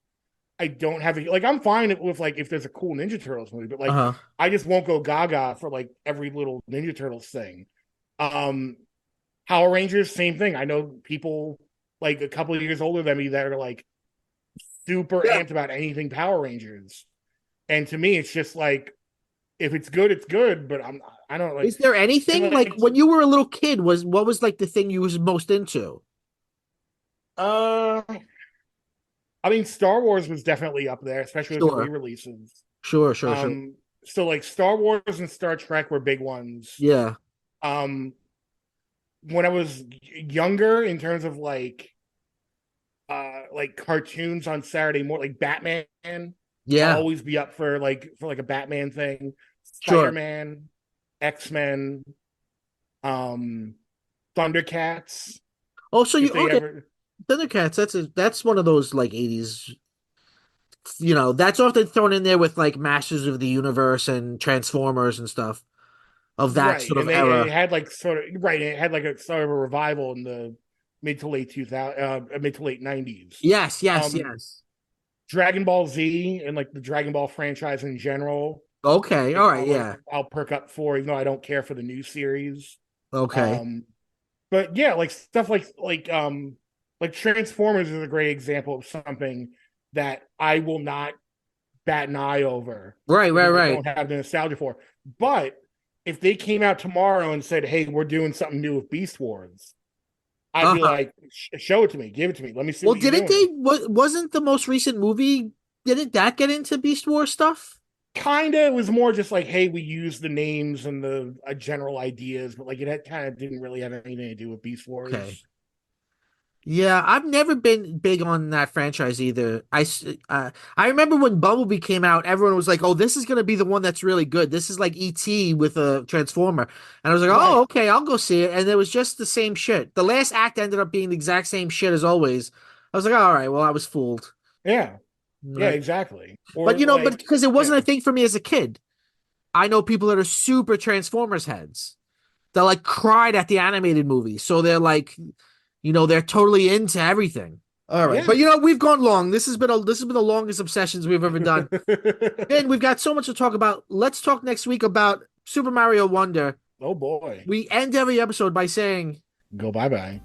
I don't have like I'm fine with like if there's a cool Ninja Turtles movie, but like Uh-huh. I just won't go gaga for like every little Ninja Turtles thing. Um, Power Rangers, same thing. I know people like a couple of years older than me that are like super Yeah. amped about anything Power Rangers. And to me, it's just like if it's good, it's good. But I don't like Is there and anything like like when you were a little kid, what was like the thing you was most into? uh I mean Star Wars was definitely up there, especially with the Sure. re-releases. Sure, sure, sure. So like Star Wars and Star Trek were big ones. Yeah. Um when I was younger in terms of like cartoons on Saturday morning, like Batman. I'll Yeah. always be up for like a Batman thing. Sure. Spider-Man, X-Men, um, Thundercats. Oh, so you If they okay. ever Thundercats, that's one of those like 80s, that's often thrown in there with like Masters of the Universe and Transformers and stuff of that right, sort of and it era. had like sort of right, it had like a sort of a revival in the mid to late 90s. Yes, yes, Um, yes. Dragon Ball Z and like the Dragon Ball franchise in general. Okay, Like all right, yeah. I'll perk up for, even though I don't care for the new series. Okay. Um, but yeah, like stuff like Transformers is a great example of something that I will not bat an eye over Right, right, because I right. don't have the nostalgia for. But if they came out tomorrow and said, "Hey, we're doing something new with Beast Wars," I'd be Uh-huh. like, "Show it to me, give it to me, let me see Well, what you're didn't doing." they wasn't the most recent movie, didn't that get into Beast Wars stuff? Kinda, it was more just like, "Hey, we use the names and the general ideas," but like it kind of didn't really have anything to do with Beast Okay. Wars. Yeah, I've never been big on that franchise either. I remember when Bumblebee came out, everyone was like, "Oh, this is gonna be the one that's really good. This is like ET with a Transformer." And I was like, "Oh, Right. okay, I'll go see it." And it was just the same shit. The last act ended up being the exact same shit as always. I was like, "All right, well, I was fooled." Yeah. Yeah, Right. exactly. But Or but like, because it wasn't a yeah. thing for me as a kid. I know people that are super Transformers heads. They like cried at the animated movie, so they're like, they're totally into everything. All right, but Yeah. we've gone long. This has been the longest obsessions we've ever done. And we've got so much to talk about. Let's talk next week about Super Mario Wonder. Oh boy. We end every episode by saying Go bye bye.